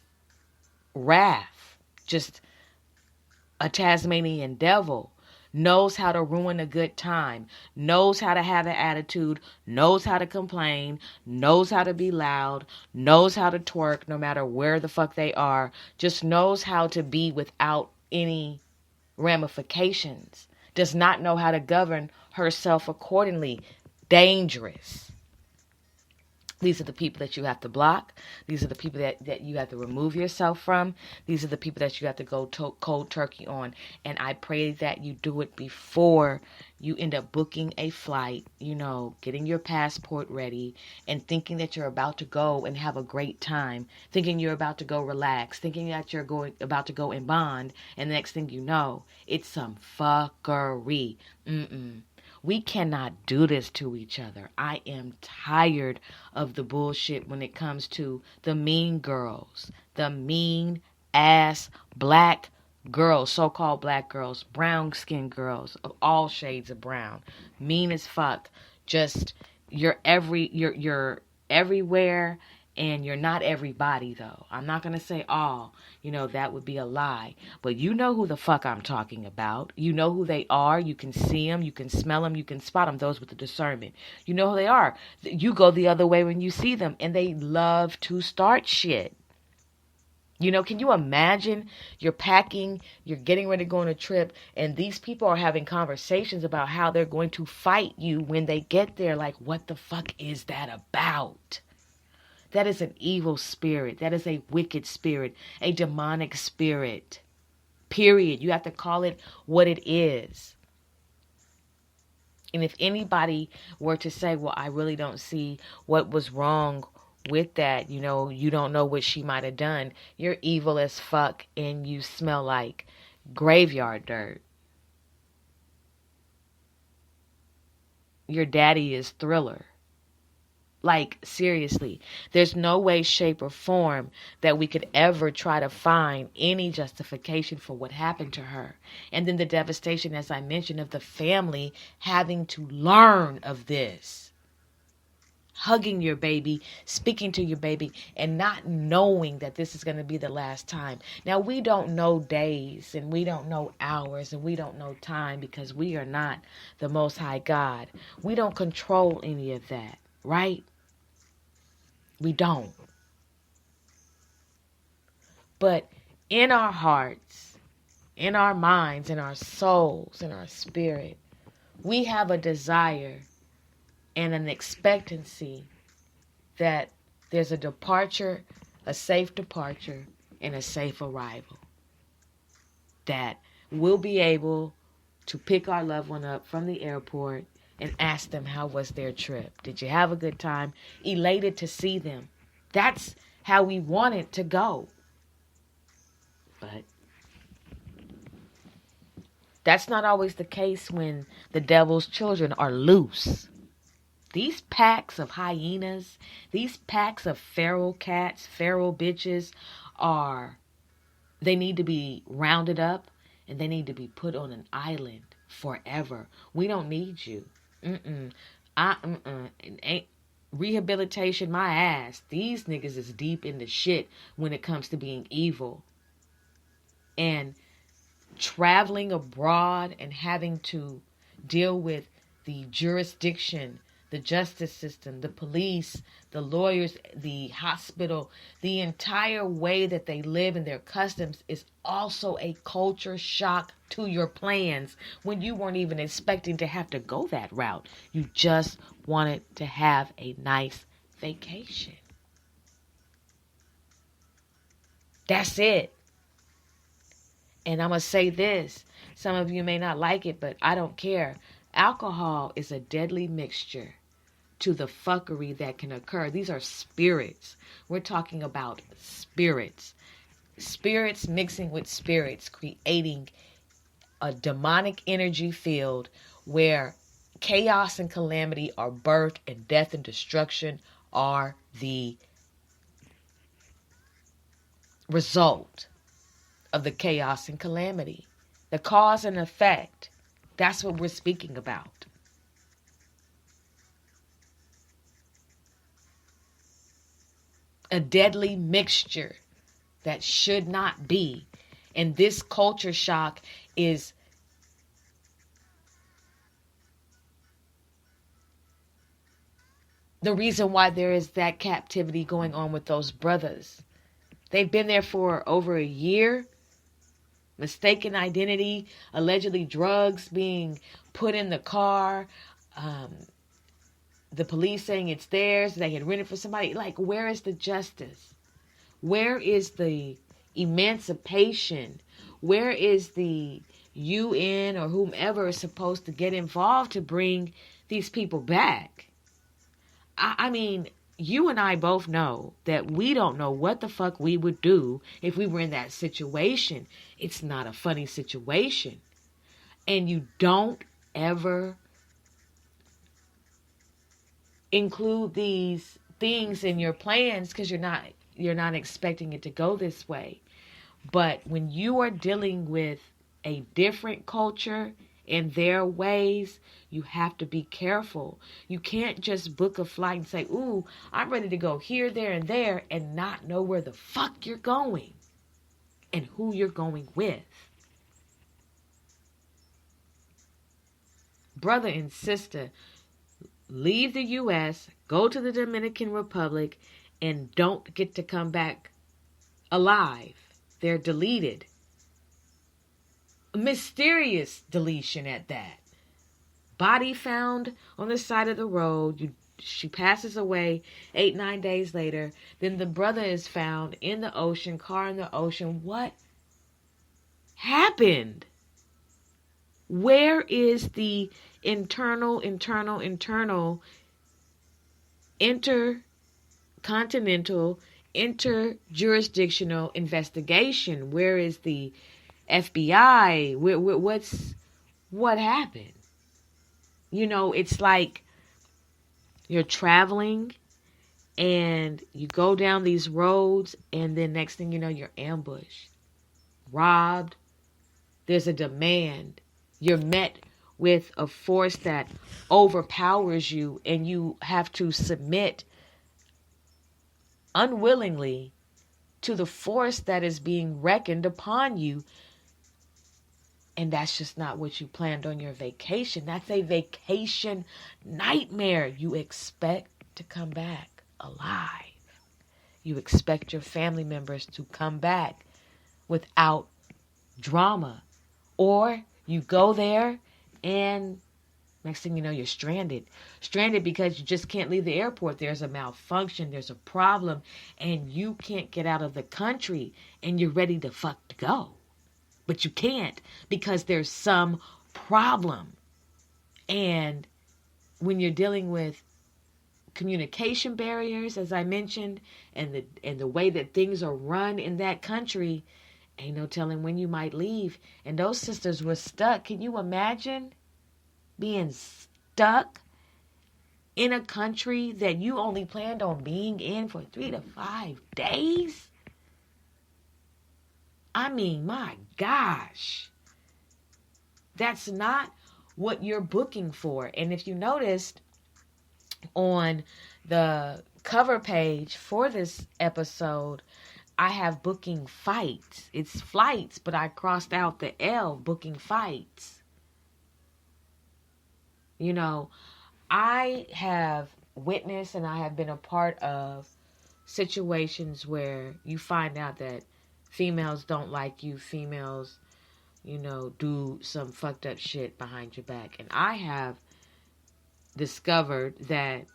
wrath, just a Tasmanian devil. Knows how to ruin a good time, knows how to have an attitude, knows how to complain, knows how to be loud, knows how to twerk no matter where the fuck they are, just knows how to be without any ramifications, does not know how to govern herself accordingly. Dangerous. These are the people that you have to block. These are the people that you have to remove yourself from. These are the people that you have to go cold turkey on. And I pray that you do it before you end up booking a flight, getting your passport ready and thinking that you're about to go and have a great time, thinking you're about to go relax, thinking that you're about to go and bond. And the next thing you know, it's some fuckery. We cannot do this to each other. I am tired of the bullshit when it comes to the mean girls, the mean ass black girls, so-called black girls, brown skinned girls of all shades of brown, mean as fuck. Just you're everywhere. And you're not everybody, though. I'm not going to say all. That would be a lie. But you know who the fuck I'm talking about. You know who they are. You can see them. You can smell them. You can spot them. Those with the discernment. You know who they are. You go the other way when you see them. And they love to start shit. Can you imagine you're packing, you're getting ready to go on a trip, and these people are having conversations about how they're going to fight you when they get there? Like, what the fuck is that about? That is an evil spirit. That is a wicked spirit, a demonic spirit. Period. You have to call it what it is. And if anybody were to say, well, I really don't see what was wrong with that, you don't know what she might have done, you're evil as fuck and you smell like graveyard dirt. Your daddy is Thriller. Like, seriously, there's no way, shape, or form that we could ever try to find any justification for what happened to her. And then the devastation, as I mentioned, of the family having to learn of this. Hugging your baby, speaking to your baby, and not knowing that this is going to be the last time. Now, we don't know days, and we don't know hours, and we don't know time because we are not the Most High God. We don't control any of that, right? We don't. But in our hearts, in our minds, in our souls, in our spirit, we have a desire and an expectancy that there's a departure, a safe departure, and a safe arrival. That we'll be able to pick our loved one up from the airport and ask them how was their trip. Did you have a good time? Elated to see them. That's how we want it to go. But that's not always the case when the devil's children are loose. These packs of hyenas, these packs of feral cats, feral bitches they need to be rounded up and they need to be put on an island forever. We don't need you. Ain't rehabilitation my ass. These niggas is deep in the shit when it comes to being evil. And traveling abroad and having to deal with the jurisdiction, the justice system, the police, the lawyers, the hospital, the entire way that they live and their customs is also a culture shock to your plans when you weren't even expecting to have to go that route. You just wanted to have a nice vacation. That's it. And I'm going to say this. Some of you may not like it, but I don't care. Alcohol is a deadly mixture to the fuckery that can occur. These are spirits. We're talking about spirits. Spirits mixing with spirits, creating a demonic energy field where chaos and calamity are birthed and death and destruction are the result of the chaos and calamity. The cause and effect. That's what we're speaking about. A deadly mixture that should not be. And this culture shock is the reason why there is that captivity going on with those brothers. They've been there for over a year. Mistaken identity, allegedly drugs being put in the car, the police saying it's theirs, they had rented for somebody. Like, where is the justice? Where is the emancipation? Where is the UN or whomever is supposed to get involved to bring these people back? I mean, you and I both know that we don't know what the fuck we would do if we were in that situation. It's not a funny situation. And you don't ever include these things in your plans because you're not expecting it to go this way. But when you are dealing with a different culture and their ways, you have to be careful. You can't just book a flight and say, ooh, I'm ready to go here, there, and there, and not know where the fuck you're going and who you're going with. Brother and sister, leave the U.S., go to the Dominican Republic, and don't get to come back alive. They're deleted. A mysterious deletion at that. Body found on the side of the road. She passes away 8-9 days later. Then the brother is found in the ocean, car in the ocean. What happened? Where is the internal, intercontinental, interjurisdictional investigation? Where is the FBI? What happened? You know, it's like you're traveling and you go down these roads and then next thing you know, you're ambushed, robbed. There's a demand. You're met with a force that overpowers you and you have to submit unwillingly to the force that is being reckoned upon you. And that's just not what you planned on your vacation. That's a vacation nightmare. You expect to come back alive. You expect your family members to come back without drama. Or you go there and next thing you know, you're stranded. Stranded because you just can't leave the airport. There's a malfunction. There's a problem. And you can't get out of the country. And you're ready to fuck to go. But you can't because there's some problem. And when you're dealing with communication barriers, as I mentioned, and the way that things are run in that country, ain't no telling when you might leave. And those sisters were stuck. Can you imagine being stuck in a country that you only planned on being in for 3 to 5 days? I mean, my gosh. That's not what you're booking for. And if you noticed on the cover page for this episode, I have booking fights. It's flights, but I crossed out the L, booking fights. You know, I have witnessed and I have been a part of situations where you find out that females don't like you, females, you know, do some fucked up shit behind your back. And I have discovered that,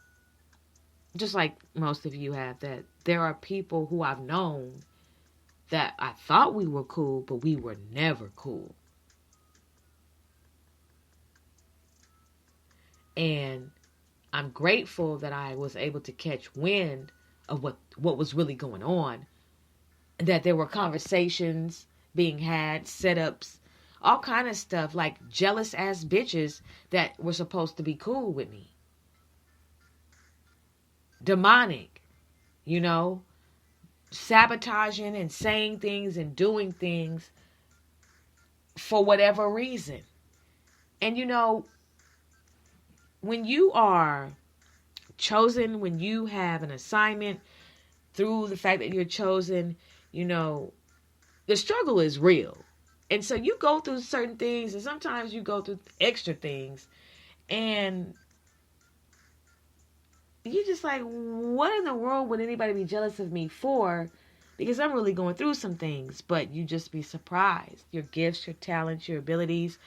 just like most of you have, that there are people who I've known that I thought we were cool, but we were never cool. And I'm grateful that I was able to catch wind of what was really going on. That there were conversations being had, setups, all kind of stuff, like jealous ass bitches that were supposed to be cool with me. Demonic, you know, sabotaging and saying things and doing things for whatever reason. And you know, when you are chosen, when you have an assignment, through the fact that you're chosen, you know, the struggle is real. And so you go through certain things, and sometimes you go through extra things, and you're just like, what in the world would anybody be jealous of me for? Because I'm really going through some things. But you just be surprised. Your gifts, your talents, your abilities,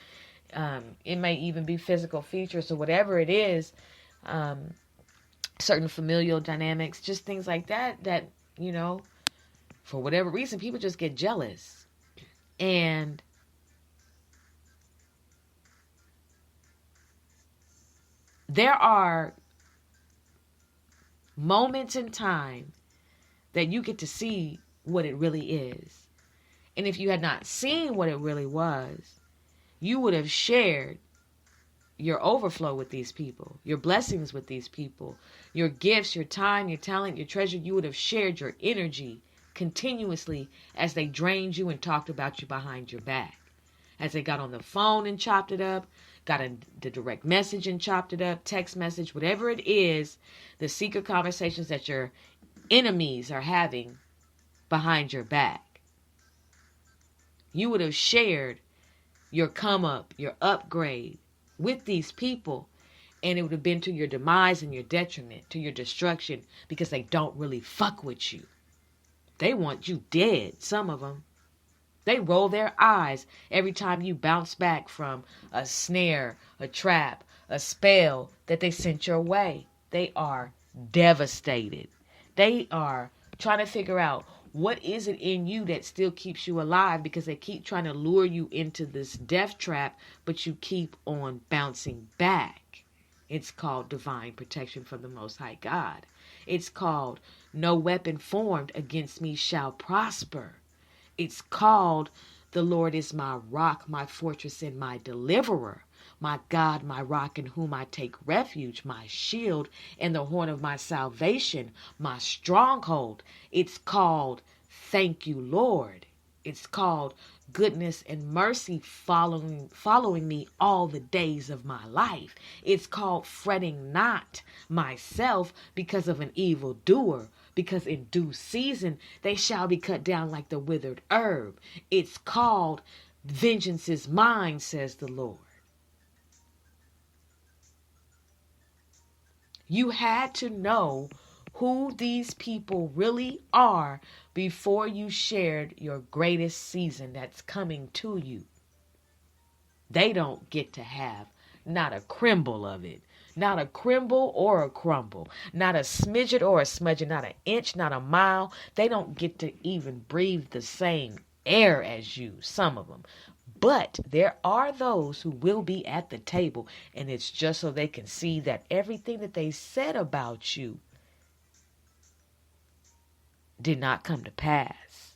it may even be physical features or whatever it is, certain familial dynamics, just things like that, you know, for whatever reason, people just get jealous. And there are moments in time that you get to see what it really is. And if you had not seen what it really was, you would have shared your overflow with these people, your blessings with these people, your gifts, your time, your talent, your treasure. You would have shared your energy continuously as they drained you and talked about you behind your back. As they got on the phone and chopped it up, got the direct message and chopped it up, text message, whatever it is, the secret conversations that your enemies are having behind your back. You would have shared your come up, your upgrade with these people, and it would have been to your demise and your detriment, to your destruction, because they don't really fuck with you. They want you dead, some of them. They roll their eyes every time you bounce back from a snare, a trap, a spell that they sent your way. They are devastated. They are trying to figure out what is it in you that still keeps you alive, because they keep trying to lure you into this death trap, but you keep on bouncing back. It's called divine protection from the Most High God. It's called no weapon formed against me shall prosper. It's called the Lord is my rock, my fortress, and my deliverer. My God, my rock, in whom I take refuge, my shield and the horn of my salvation, my stronghold. It's called thank you, Lord. It's called goodness and mercy following me all the days of my life. It's called fretting not myself because of an evildoer, because in due season they shall be cut down like the withered herb. It's called vengeance is mine, says the Lord. You had to know who these people really are before you shared your greatest season that's coming to you. They don't get to have not a crimble of it. Not a crimble or a crumble. Not a smidget or a smudget. Not an inch, not a mile. They don't get to even breathe the same air as you, some of them. But there are those who will be at the table, and it's just so they can see that everything that they said about you did not come to pass,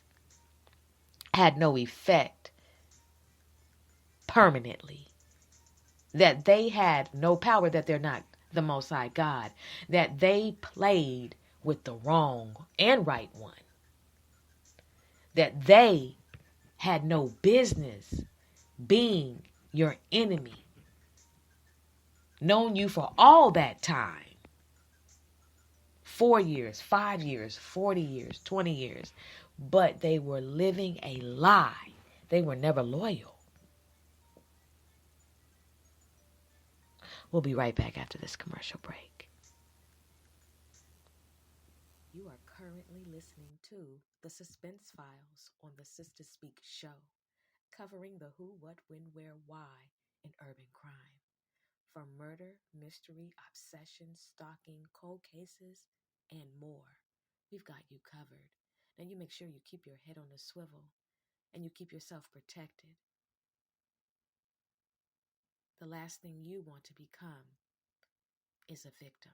had no effect permanently, that they had no power, that they're the Most High God, that they played with the wrong and right one, that they had no business being your enemy, known you for all that time, 4 years, 5 years, 40 years, 20 years, but they were living a lie. They were never loyal. We'll be right back after this commercial break. You are currently listening to the Suspense Files on the Sister Speak show, covering the who, what, when, where, why in urban crime. From murder, mystery, obsession, stalking, cold cases, and more. We've got you covered. Now you make sure you keep your head on the swivel and you keep yourself protected. The last thing you want to become is a victim.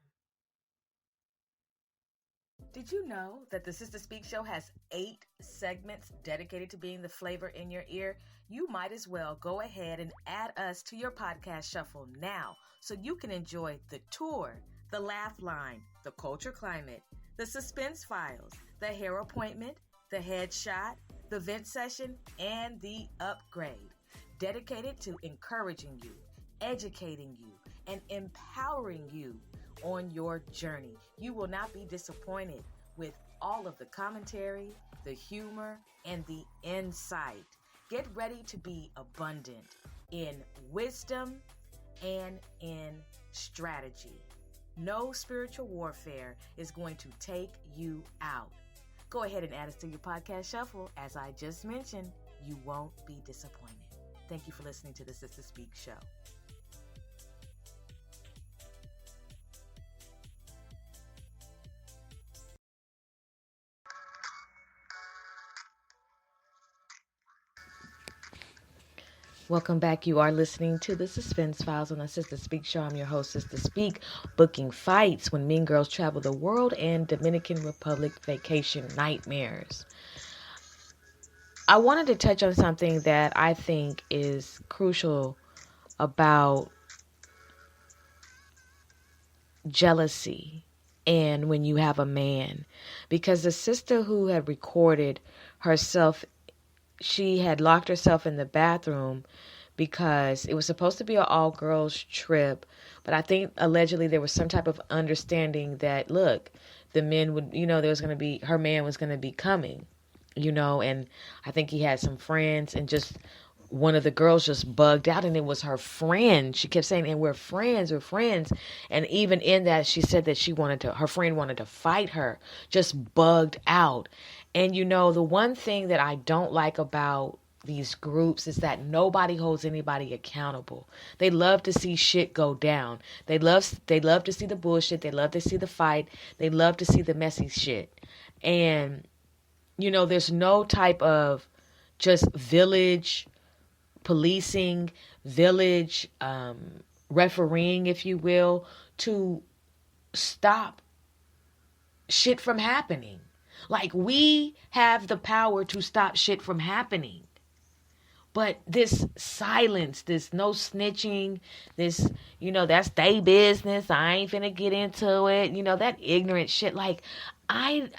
Did you know that the Sister Speak show has 8 segments dedicated to being the flavor in your ear? You might as well go ahead and add us to your podcast shuffle now so you can enjoy the tour, the laugh line, the culture climate, the suspense files, the hair appointment, the headshot, the vent session, and the upgrade. Dedicated to encouraging you, educating you, and empowering you on your journey. You will not be disappointed with all of the commentary, the humor, and the insight. Get ready to be abundant in wisdom and in strategy. No spiritual warfare is going to take you out. Go ahead and add us to your podcast shuffle. As I just mentioned, you won't be disappointed. Thank you for listening to the Sister Speak show. Welcome back. You are listening to the Suspense Files on the Sister Speak show. I'm your host, Sister Speak, booking fights when mean girls travel the world and Dominican Republic vacation nightmares. I wanted to touch on something that I think is crucial about jealousy and when you have a man. Because the sister who had recorded herself, she had locked herself in the bathroom because it was supposed to be an all-girls trip. But I think allegedly there was some type of understanding that, look, the men would, there was going to be, her man was going to be coming, and I think he had some friends, and just one of the girls just bugged out, and it was her friend. She kept saying, and we're friends. And even in that, she said that her friend wanted to fight her, just bugged out. And the one thing that I don't like about these groups is that nobody holds anybody accountable. They love to see shit go down. They love to see the bullshit. They love to see the fight. They love to see the messy shit. And, there's no type of just village policing, village refereeing, if you will, to stop shit from happening. Like, we have the power to stop shit from happening. But this silence, this no snitching, this, that's they business. I ain't finna get into it. That ignorant shit. Like, I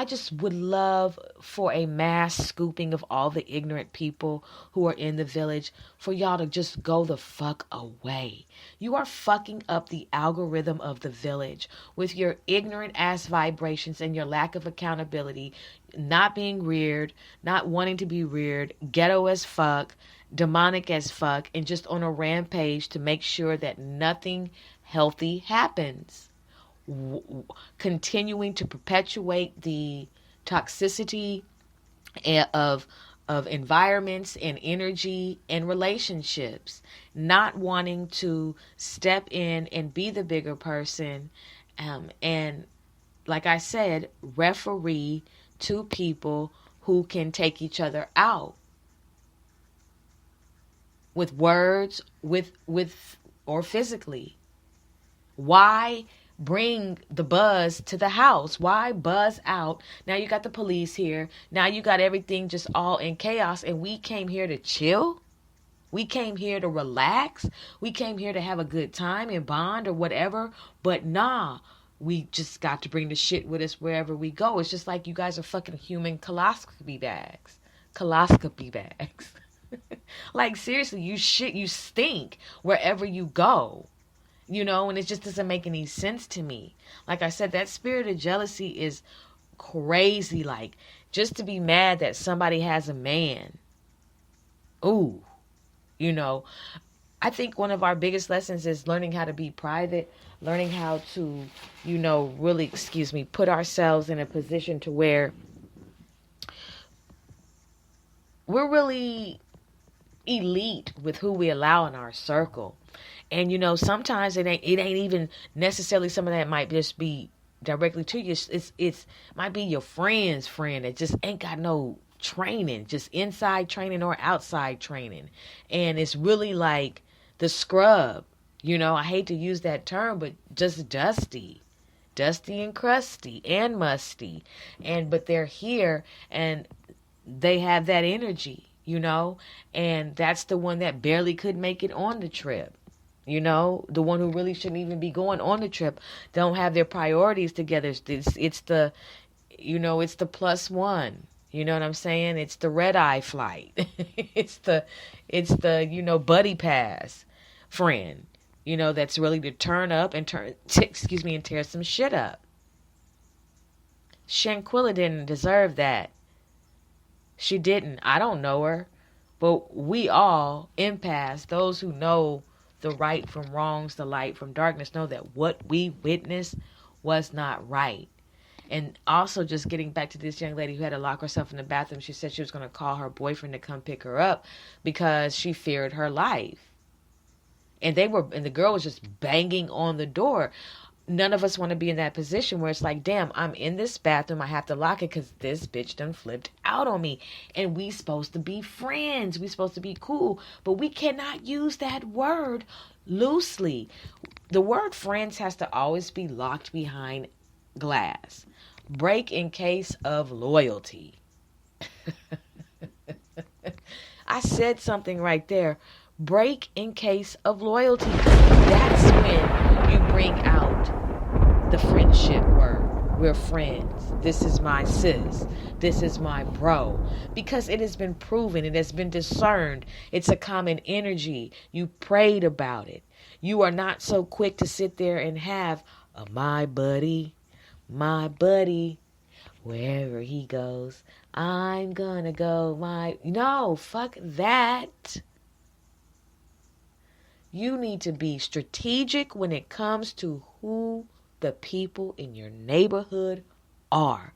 just would love for a mass scooping of all the ignorant people who are in the village for y'all to just go the fuck away. You are fucking up the algorithm of the village with your ignorant ass vibrations and your lack of accountability, not being reared, not wanting to be reared, ghetto as fuck, demonic as fuck, and just on a rampage to make sure that nothing healthy happens. Continuing to perpetuate the toxicity of environments and energy and relationships, not wanting to step in and be the bigger person, and like I said, referee to people who can take each other out with words, with or physically. Why bring the buzz to the house? Why buzz out? Now you got the police here. Now you got everything just all in chaos, and we came here to chill? We came here to relax. We came here to have a good time and bond or whatever. But nah, we just got to bring the shit with us wherever we go. It's just like you guys are fucking human coloscopy bags. Coloscopy bags. Like, seriously, you stink wherever you go. You know, and it just doesn't make any sense to me. Like I said, that spirit of jealousy is crazy. Like, just to be mad that somebody has a man. Ooh, you know, I think one of our biggest lessons is learning how to be private, learning how to, really, put ourselves in a position to where we're really elite with who we allow in our circle. And, sometimes it ain't even necessarily something that might just be directly to you. It's might be your friend's friend that just ain't got no training, just inside training or outside training. And it's really like the scrub, I hate to use that term, but just dusty and crusty and musty. But they're here and they have that energy, and that's the one that barely could make it on the trip. The one who really shouldn't even be going on the trip, don't have their priorities together. It's the plus one. You know what I'm saying? It's the red eye flight. it's the buddy pass friend. That's really to turn up and and tear some shit up. Shanquilla didn't deserve that. She didn't. I don't know her. But we all, empaths, those who know the right from wrongs, the light from darkness, know that what we witnessed was not right. And also, just getting back to this young lady who had to lock herself in the bathroom, she said she was going to call her boyfriend to come pick her up because she feared her life. And the girl was just banging on the door. None of us want to be in that position where it's like, damn, I'm in this bathroom. I have to lock it because this bitch done flipped out on me. And we supposed to be friends. We supposed to be cool. But we cannot use that word loosely. The word friends has to always be locked behind glass. Break in case of loyalty. I said something right there. Break in case of loyalty. That's when you bring out the friendship word. We're friends. This is my sis. This is my bro. Because it has been proven. It has been discerned. It's a common energy. You prayed about it. You are not so quick to sit there and have a my buddy, wherever he goes, I'm gonna go. No, fuck that. You need to be strategic when it comes to who the people in your neighborhood are,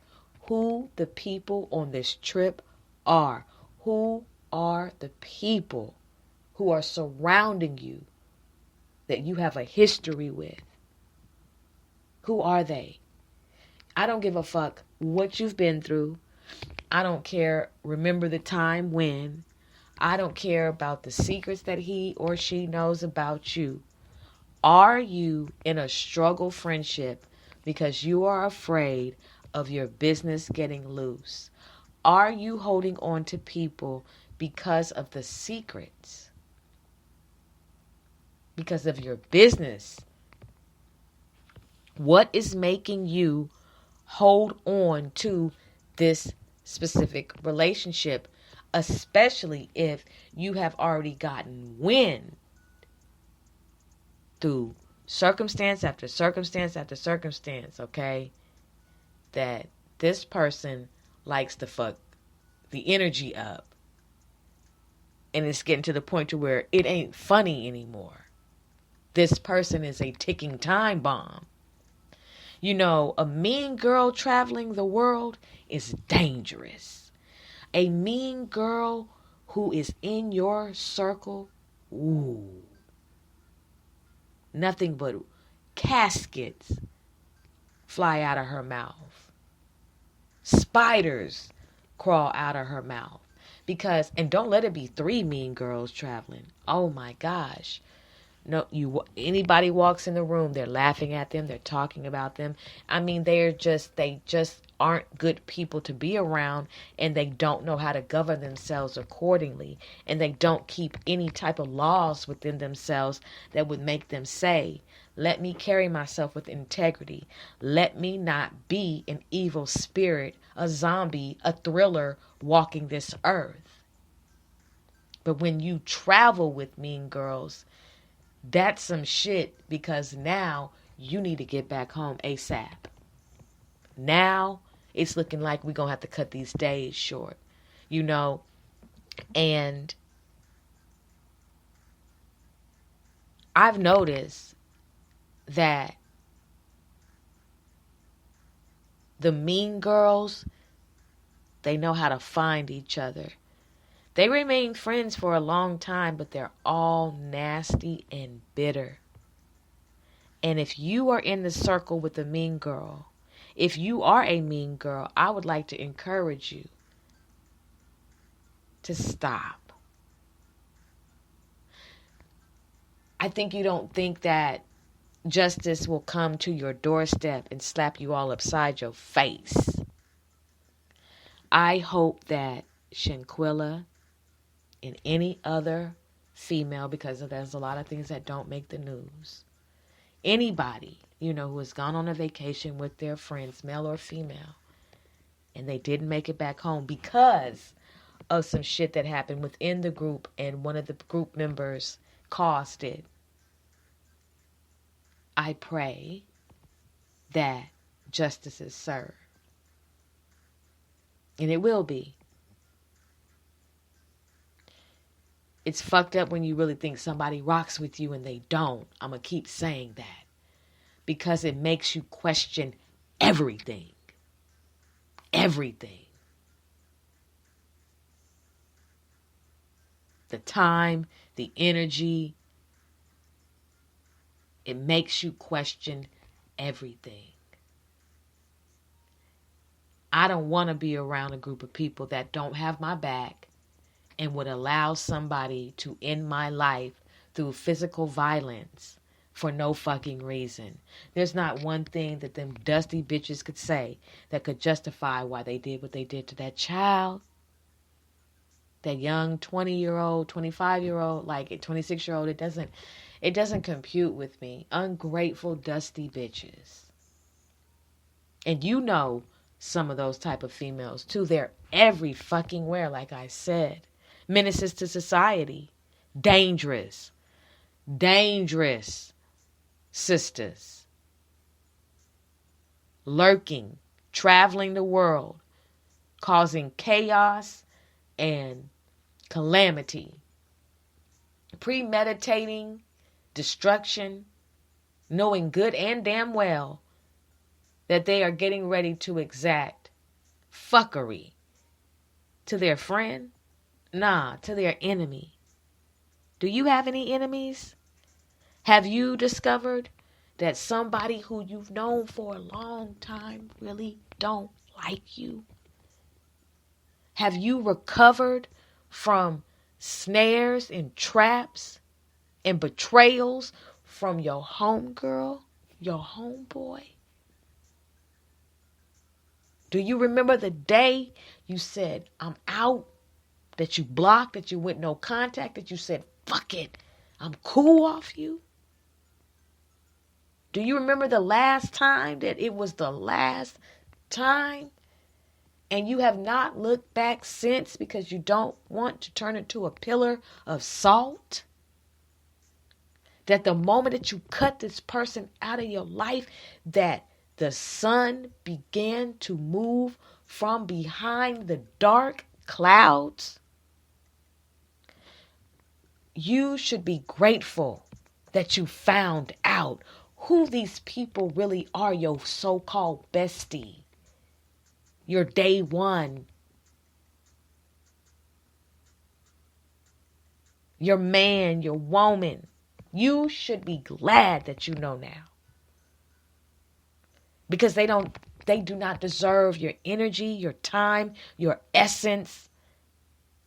who the people on this trip are, who are the people who are surrounding you that you have a history with. Who are they? I don't give a fuck what you've been through. I don't care. Remember the time when. I don't care about the secrets that he or she knows about you. Are you in a struggle friendship because you are afraid of your business getting loose? Are you holding on to people because of the secrets? Because of your business? What is making you hold on to this specific relationship, especially if you have already gotten wind through circumstance after circumstance after circumstance, okay, that this person likes to fuck the energy up, and it's getting to the point to where it ain't funny anymore. This person is a ticking time bomb. A mean girl traveling the world is dangerous. A mean girl who is in your circle, ooh, nothing but caskets fly out of her mouth. Spiders crawl out of her mouth. And don't let it be 3 mean girls traveling. Oh my gosh. No, anybody walks in the room, they're laughing at them, they're talking about them. I mean, they just aren't good people to be around, and they don't know how to govern themselves accordingly, and they don't keep any type of laws within themselves that would make them say, let me carry myself with integrity. Let me not be an evil spirit, a zombie, a thriller walking this earth. But when you travel with mean girls, that's some shit, because now you need to get back home ASAP. Now it's looking like we're going to have to cut these days short, you know, and I've noticed that the mean girls, they know how to find each other. They remain friends for a long time, but they're all nasty and bitter. And if you are in the circle with a mean girl, if you are a mean girl, I would like to encourage you to stop. I think you don't think that justice will come to your doorstep and slap you all upside your face. I hope that Shanquilla and any other female, because there's a lot of things that don't make the news, anybody, you know, who has gone on a vacation with their friends, male or female, and they didn't make it back home because of some shit that happened within the group and one of the group members caused it, I pray that justice is served. And it will be. It's fucked up when you really think somebody rocks with you and they don't. I'm going to keep saying that. Because it makes you question everything. Everything. The time, the energy. It makes you question everything. I don't want to be around a group of people that don't have my back and would allow somebody to end my life through physical violence for no fucking reason. There's not one thing that them dusty bitches could say that could justify why they did what they did to that child. That young 20-year-old, 25-year-old, like a 26-year-old, it doesn't compute with me. Ungrateful, dusty bitches. And you know some of those type of females too. They're every fucking where, like I said. Menaces to society. Dangerous. Dangerous sisters. Lurking. Traveling the world. Causing chaos and calamity. Premeditating destruction. Knowing good and damn well that they are getting ready to exact fuckery to their friend. Nah, to their enemy. Do you have any enemies? Have you discovered that somebody who you've known for a long time really don't like you? Have you recovered from snares and traps and betrayals from your homegirl, your homeboy? Do you remember the day you said, I'm out? That you blocked, that you went no contact, that you said, fuck it, I'm cool off you? Do you remember the last time that it was the last time? And you have not looked back since because you don't want to turn into a pillar of salt? That the moment that you cut this person out of your life, that the sun began to move from behind the dark clouds? You should be grateful that you found out who these people really are, your so-called bestie, your day one, your man, your woman. You should be glad that you know now. Because they do not deserve your energy, your time, your essence,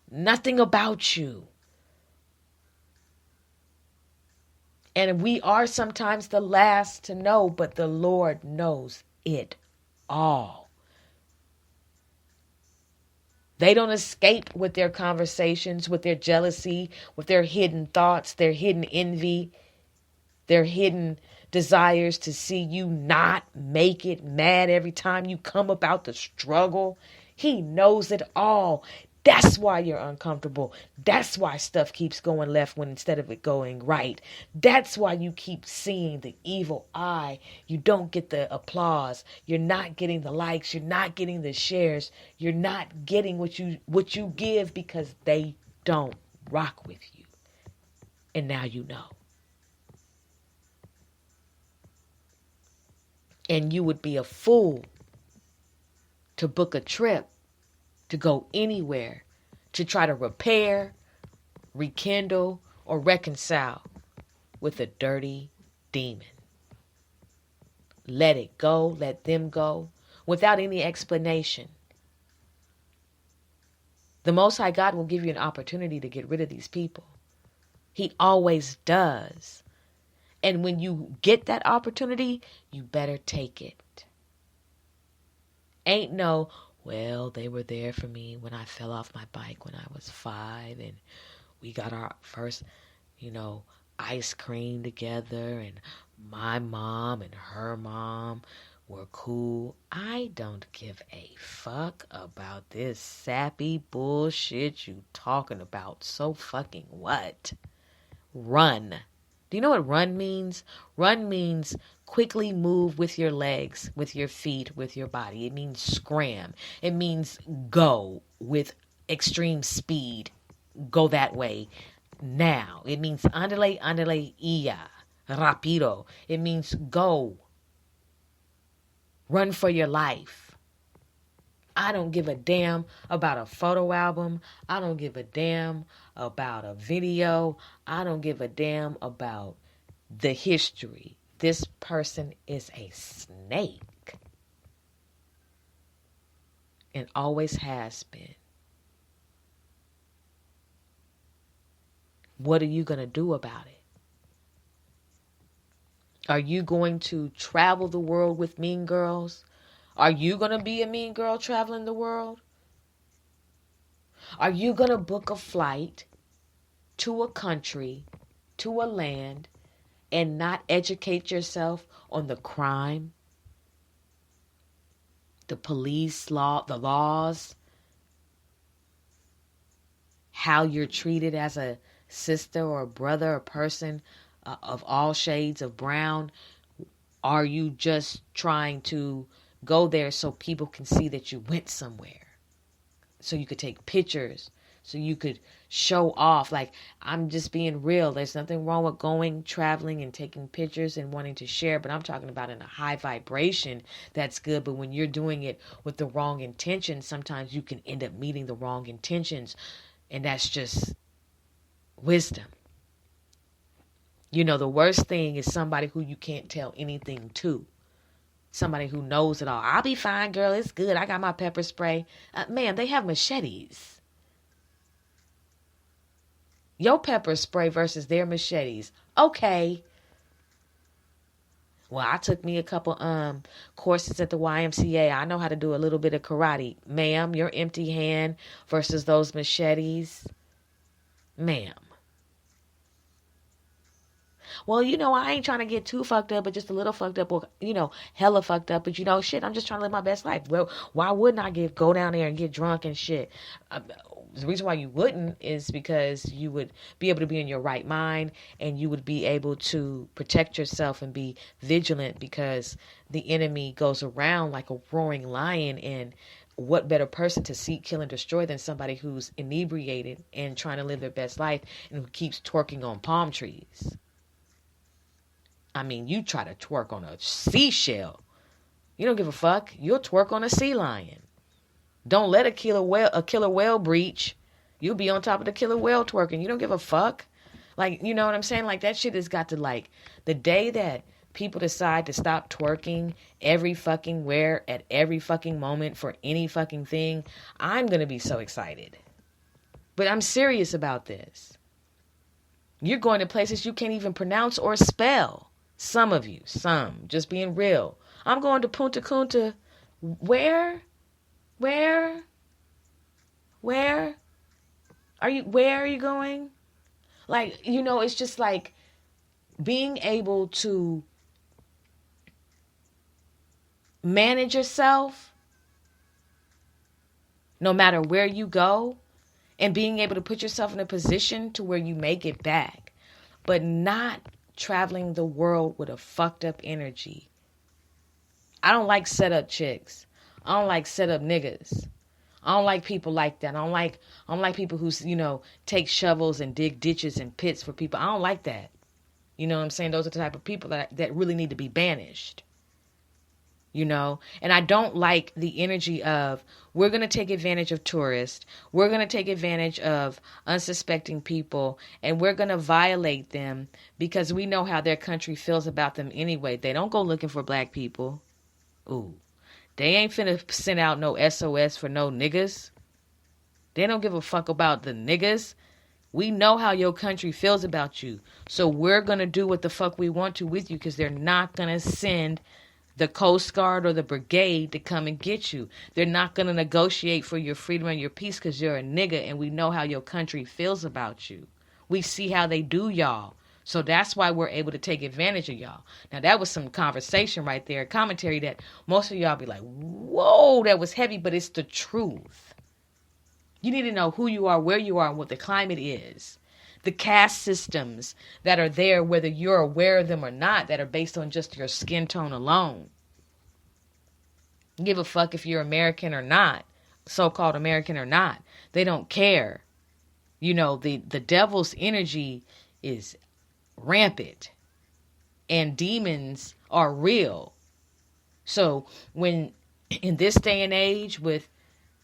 nothing about you. And we are sometimes the last to know, but the Lord knows it all. They don't escape with their conversations, with their jealousy, with their hidden thoughts, their hidden envy, their hidden desires to see you not make it, mad every time you come about the struggle. He knows it all. That's why you're uncomfortable. That's why stuff keeps going left when instead of it going right. That's why you keep seeing the evil eye. You don't get the applause. You're not getting the likes. You're not getting the shares. You're not getting what you give because they don't rock with you. And now you know. And you would be a fool to book a trip, to go anywhere, to try to repair, rekindle, or reconcile with a dirty demon. Let it go, let them go, without any explanation. The Most High God will give you an opportunity to get rid of these people. He always does. And when you get that opportunity, you better take it. Ain't no, well, they were there for me when I fell off my bike when I was 5 and we got our first, ice cream together and my mom and her mom were cool. I don't give a fuck about this sappy bullshit you talking about. So fucking what? Run. Do you know what run means? Run means quickly move with your legs, with your feet, with your body. It means scram. It means go with extreme speed. Go that way now. It means andale, andale, ia. Rapido. It means go. Run for your life. I don't give a damn about a photo album. I don't give a damn about a video. I don't give a damn about the history. This person is a snake. And always has been. What are you going to do about it? Are you going to travel the world with mean girls? Are you going to be a mean girl traveling the world? Are you going to book a flight to a country, to a land, and not educate yourself on the crime, the police law, the laws, how you're treated as a sister or a brother or person of all shades of brown? Are you just trying to go there so people can see that you went somewhere? So you could take pictures, so you could show off. Like, I'm just being real. There's nothing wrong with going, traveling, and taking pictures and wanting to share. But I'm talking about in a high vibration, that's good. But when you're doing it with the wrong intentions, sometimes you can end up meeting the wrong intentions. And that's just wisdom. The worst thing is somebody who you can't tell anything to. Somebody who knows it all. I'll be fine, girl. It's good. I got my pepper spray. Man, they have machetes. Your pepper spray versus their machetes. Okay. Well, I took me a couple courses at the YMCA. I know how to do a little bit of karate. Ma'am, your empty hand versus those machetes. Ma'am. Well, I ain't trying to get too fucked up, but just a little fucked up, or, hella fucked up. But, shit, I'm just trying to live my best life. Well, why wouldn't I go down there and get drunk and shit? The reason why you wouldn't is because you would be able to be in your right mind and you would be able to protect yourself and be vigilant, because the enemy goes around like a roaring lion. And what better person to seek, kill, and destroy than somebody who's inebriated and trying to live their best life and who keeps twerking on palm trees? I mean, you try to twerk on a seashell. You don't give a fuck. You'll twerk on a sea lion. Don't let a killer whale breach. You'll be on top of the killer whale twerking. You don't give a fuck. Like, you know what I'm saying? Like, that shit has got to, the day that people decide to stop twerking every fucking where at every fucking moment for any fucking thing, I'm going to be so excited. But I'm serious about this. You're going to places you can't even pronounce or spell. Some of you, just being real. I'm going to Punta Cana. Where? Where are you going? Like, it's just like being able to manage yourself no matter where you go, and being able to put yourself in a position to where you make it back, but not traveling the world with a fucked up energy. I don't like set up chicks. I don't like set up niggas. I don't like people like that. I don't like people who, take shovels and dig ditches and pits for people. I don't like that. You know what I'm saying? Those are the type of people that really need to be banished. And I don't like the energy of, we're going to take advantage of tourists. We're going to take advantage of unsuspecting people, and we're going to violate them because we know how their country feels about them anyway. They don't go looking for black people. Ooh. They ain't finna send out no SOS for no niggas. They don't give a fuck about the niggas. We know how your country feels about you. So we're going to do what the fuck we want to with you, because they're not going to send the Coast Guard or the brigade to come and get you. They're not going to negotiate for your freedom and your peace because you're a nigga, and we know how your country feels about you. We see how they do y'all. So that's why we're able to take advantage of y'all. Now, that was some conversation right there, commentary that most of y'all be like, whoa, that was heavy, but it's the truth. You need to know who you are, where you are, and what the climate is. The caste systems that are there, whether you're aware of them or not, that are based on just your skin tone alone. Give a fuck if you're American or not, so-called American or not. They don't care. The devil's energy is rampant, and demons are real. So when in this day and age, with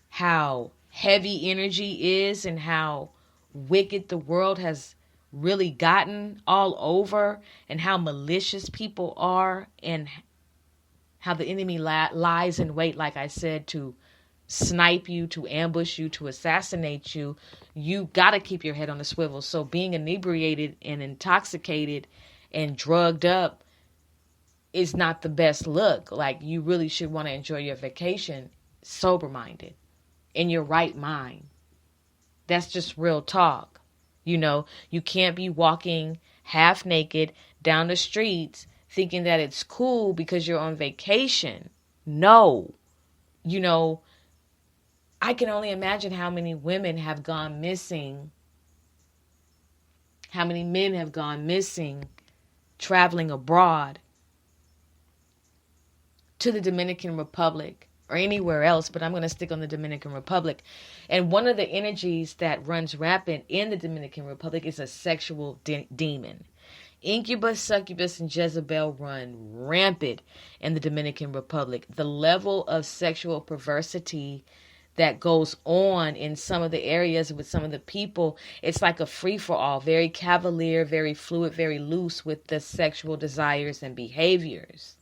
how heavy energy is and how wicked the world has really gotten all over, and how malicious people are, and how the enemy lies in wait, like I said, to snipe you, to ambush you, to assassinate you, you got to keep your head on the swivel. So being inebriated and intoxicated and drugged up is not the best look. Like, you really should want to enjoy your vacation sober-minded, in your right mind. That's just real talk. You can't be walking half naked down the streets thinking that it's cool because you're on vacation. No. I can only imagine how many women have gone missing, how many men have gone missing traveling abroad to the Dominican Republic or anywhere else, but I'm going to stick on the Dominican Republic. And one of the energies that runs rampant in the Dominican Republic is a sexual demon. Incubus, succubus, and Jezebel run rampant in the Dominican Republic. The level of sexual perversity that goes on in some of the areas with some of the people, it's like a free-for-all, very cavalier, very fluid, very loose with the sexual desires and behaviors.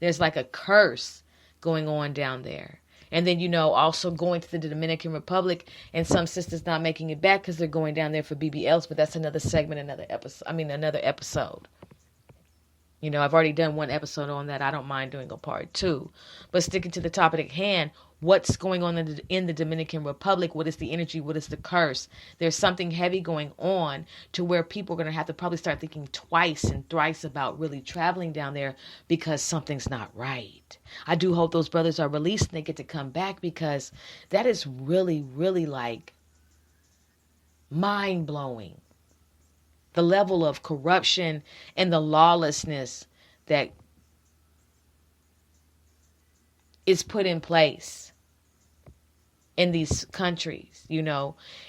There's like a curse going on down there. And then, also going to the Dominican Republic, and some sisters not making it back because they're going down there for BBLs, but that's another segment, another episode. I've already done one episode on that. I don't mind doing a part 2. But sticking to the topic at hand, what's going on in the Dominican Republic? What is the energy? What is the curse? There's something heavy going on to where people are going to have to probably start thinking twice and thrice about really traveling down there, because something's not right. I do hope those brothers are released and they get to come back, because that is really, really like mind-blowing. The level of corruption and the lawlessness that is put in place in these countries.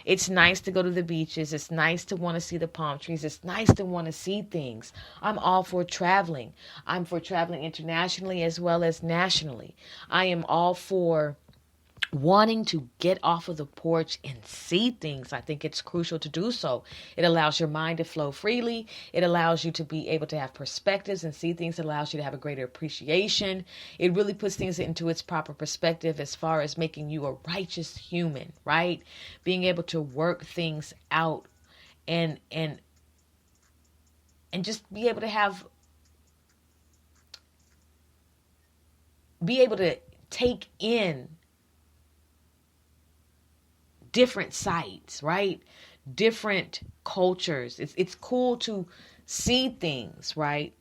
It's nice to go to the beaches. It's nice to want to see the palm trees. It's nice to want to see things. I'm all for traveling. I'm for traveling internationally as well as nationally. I am all for wanting to get off of the porch and see things. I think it's crucial to do so. It allows your mind to flow freely. It allows you to be able to have perspectives and see things. It allows you to have a greater appreciation. It really puts things into its proper perspective as far as making you a righteous human, right? Being able to work things out and just be able to take in different sites, right? Different cultures. It's cool to see things, right?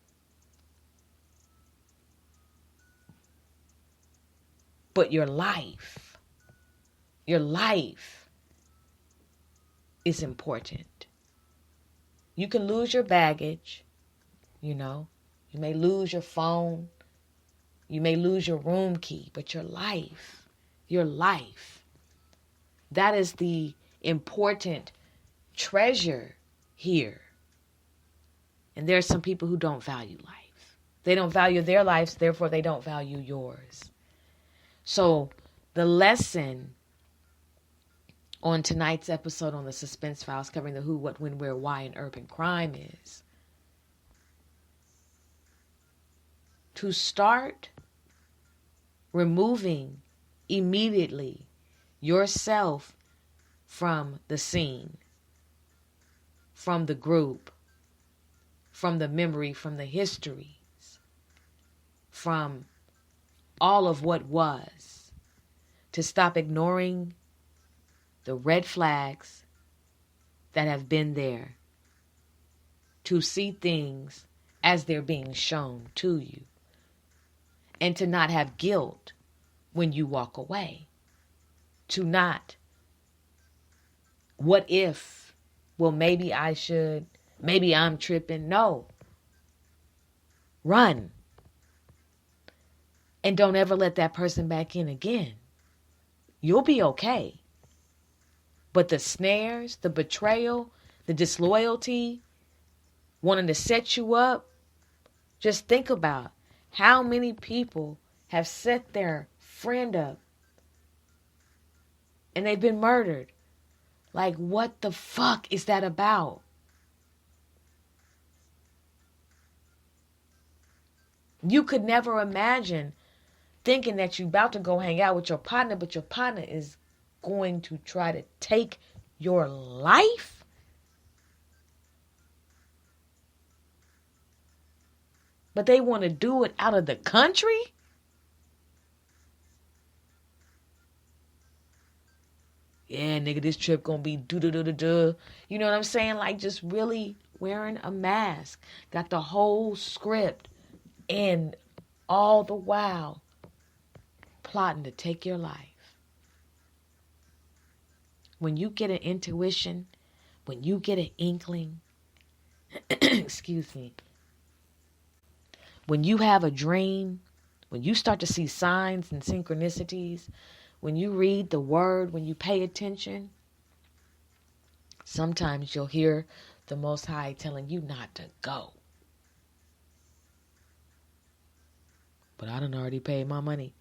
But your life is important. You can lose your baggage, you know. You may lose your phone. You may lose your room key, but your life, that is the important treasure here. And there are some people who don't value life. They don't value their lives, therefore they don't value yours. So the lesson on tonight's episode on the Suspense Files, covering the who, what, when, where, why, and urban crime, is to start removing immediately yourself from the scene, from the group, from the memory, from the histories, from all of what was, to stop ignoring the red flags that have been there, to see things as they're being shown to you, and to not have guilt when you walk away, to not, what if, well, maybe I should, maybe I'm tripping. No. Run. And don't ever let that person back in again. You'll be okay. But the snares, the betrayal, the disloyalty, wanting to set you up, just think about how many people have set their friend up and they've been murdered. Like, what the fuck is that about? You could never imagine thinking that you're about to go hang out with your partner, but your partner is going to try to take your life? But they want to do it out of the country? Yeah, nigga, this trip gonna be do-do-do-do-do. You know what I'm saying? Like, just really wearing a mask. Got the whole script. And all the while, plotting to take your life. When you get an intuition, when you get an inkling, excuse me, when you have a dream, when you start to see signs and synchronicities, when you read the word, when you pay attention, sometimes you'll hear the Most High telling you not to go. But I done already paid my money.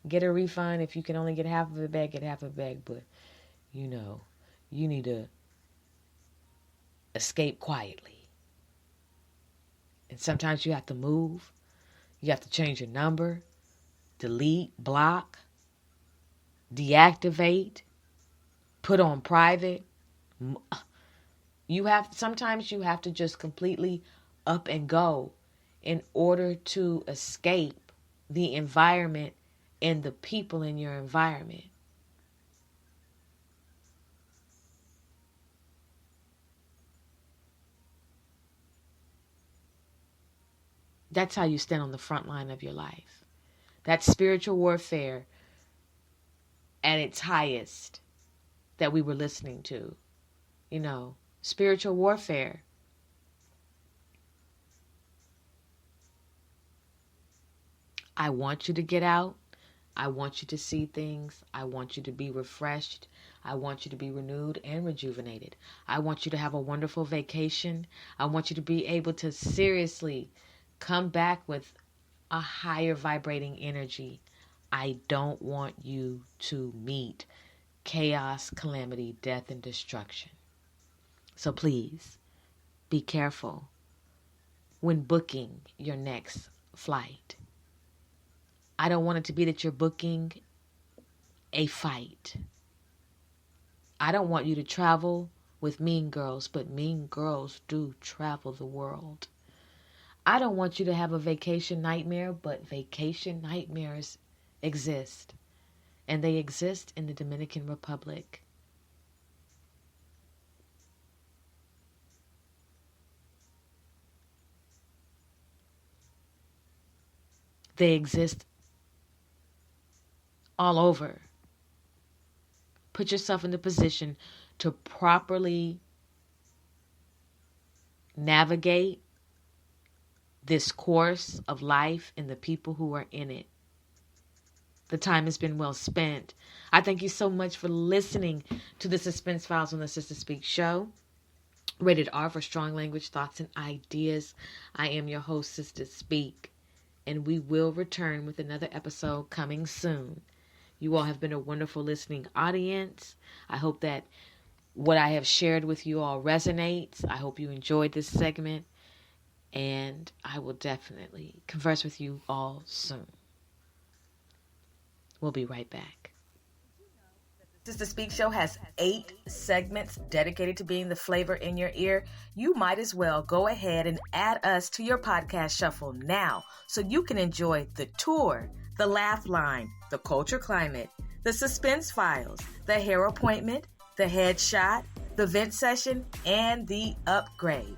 Get a refund. If you can only get half of it back, get half of it back. But, you know, you need to escape quietly. And sometimes you have to move. You have to change your number, delete, block, deactivate, put on private. Sometimes you have to just completely up and go in order to escape the environment and the people in your environment. That's how you stand on the front line of your life. That's spiritual warfare at its highest that we were listening to. You know, spiritual warfare. I want you to get out. I want you to see things. I want you to be refreshed. I want you to be renewed and rejuvenated. I want you to have a wonderful vacation. I want you to be able to seriously come back with a higher vibrating energy. I don't want you to meet chaos, calamity, death, and destruction. So please, be careful when booking your next flight. I don't want it to be that you're booking a fight. I don't want you to travel with mean girls, but mean girls do travel the world. I don't want you to have a vacation nightmare, but vacation nightmares exist. And they exist in the Dominican Republic. They exist all over. Put yourself in the position to properly navigate this course of life and the people who are in it. The time has been well spent. I thank you so much for listening to the Suspense Files on the Sister Speak show. Rated R for strong language, thoughts, and ideas. I am your host, Sister Speak, and we will return with another episode coming soon. You all have been a wonderful listening audience. I hope that what I have shared with you all resonates. I hope you enjoyed this segment, and I will definitely converse with you all soon. We'll be right back. Sister Speak Show has 8 segments dedicated to being the flavor in your ear. You might as well go ahead and add us to your podcast shuffle now so you can enjoy the tour, the laugh line, the culture climate, the suspense files, the hair appointment, the headshot, the vent session, and the upgrade.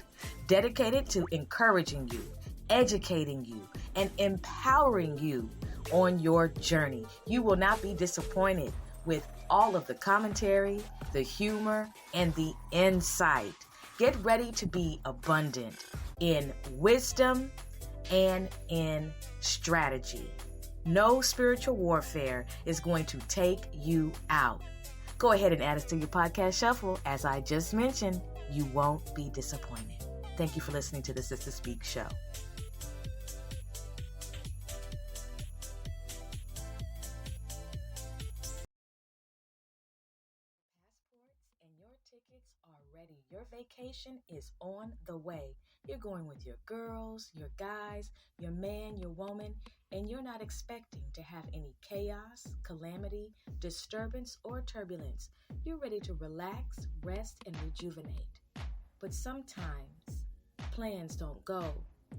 Dedicated to encouraging you, educating you, and empowering you on your journey. You will not be disappointed with all of the commentary, the humor, and the insight. Get ready to be abundant in wisdom and in strategy. No spiritual warfare is going to take you out. Go ahead and add us to your podcast shuffle. As I just mentioned, you won't be disappointed. Thank you for listening to the Sister Speak Show. Tickets are ready. Your vacation is on the way. You're going with your girls, your guys, your man, your woman, and you're not expecting to have any chaos, calamity, disturbance, or turbulence. You're ready to relax, rest, and rejuvenate. But sometimes plans don't go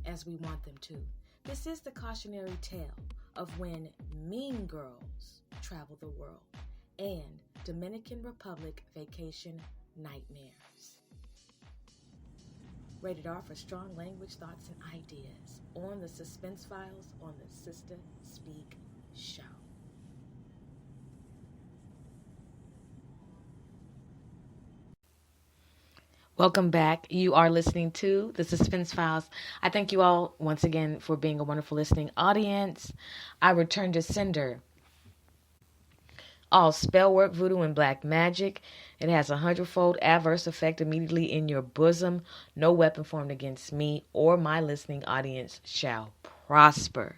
as we want them to. This is the cautionary tale of when mean girls travel the world and Dominican Republic vacation nightmares. Rated R for strong language, thoughts, and ideas on the Suspense Files on the Sister Speak show. Welcome back. You are listening to the Suspense Files. I thank you all once again for being a wonderful listening audience. I return to sender. All spell work, voodoo, and black magic. It has 100-fold adverse effect immediately in your bosom. No weapon formed against me or my listening audience shall prosper.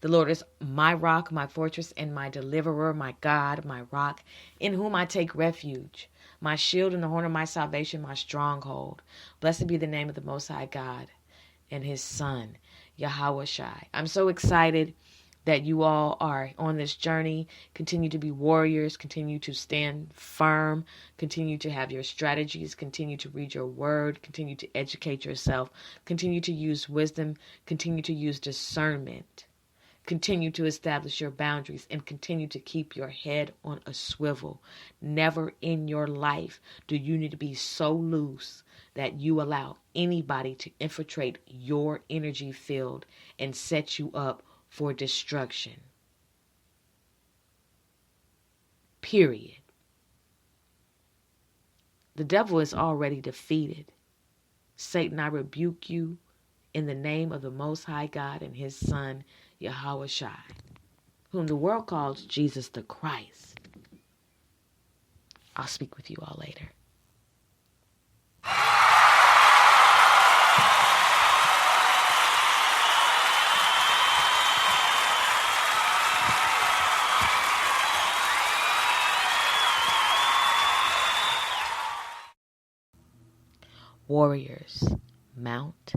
The Lord is my rock, my fortress, and my deliverer, my God, my rock, in whom I take refuge. My shield and the horn of my salvation, my stronghold. Blessed be the name of the Most High God and His Son, Yahweh Shai. I'm so excited that you all are on this journey. Continue to be warriors. Continue to stand firm. Continue to have your strategies. Continue to read your word. Continue to educate yourself. Continue to use wisdom. Continue to use discernment. Continue to establish your boundaries and continue to keep your head on a swivel. Never in your life do you need to be so loose that you allow anybody to infiltrate your energy field and set you up for destruction. Period. The devil is already defeated. Satan, I rebuke you in the name of the Most High God and His Son, Yahweh Shai, whom the world calls Jesus the Christ. I'll speak with you all later. Warriors, mount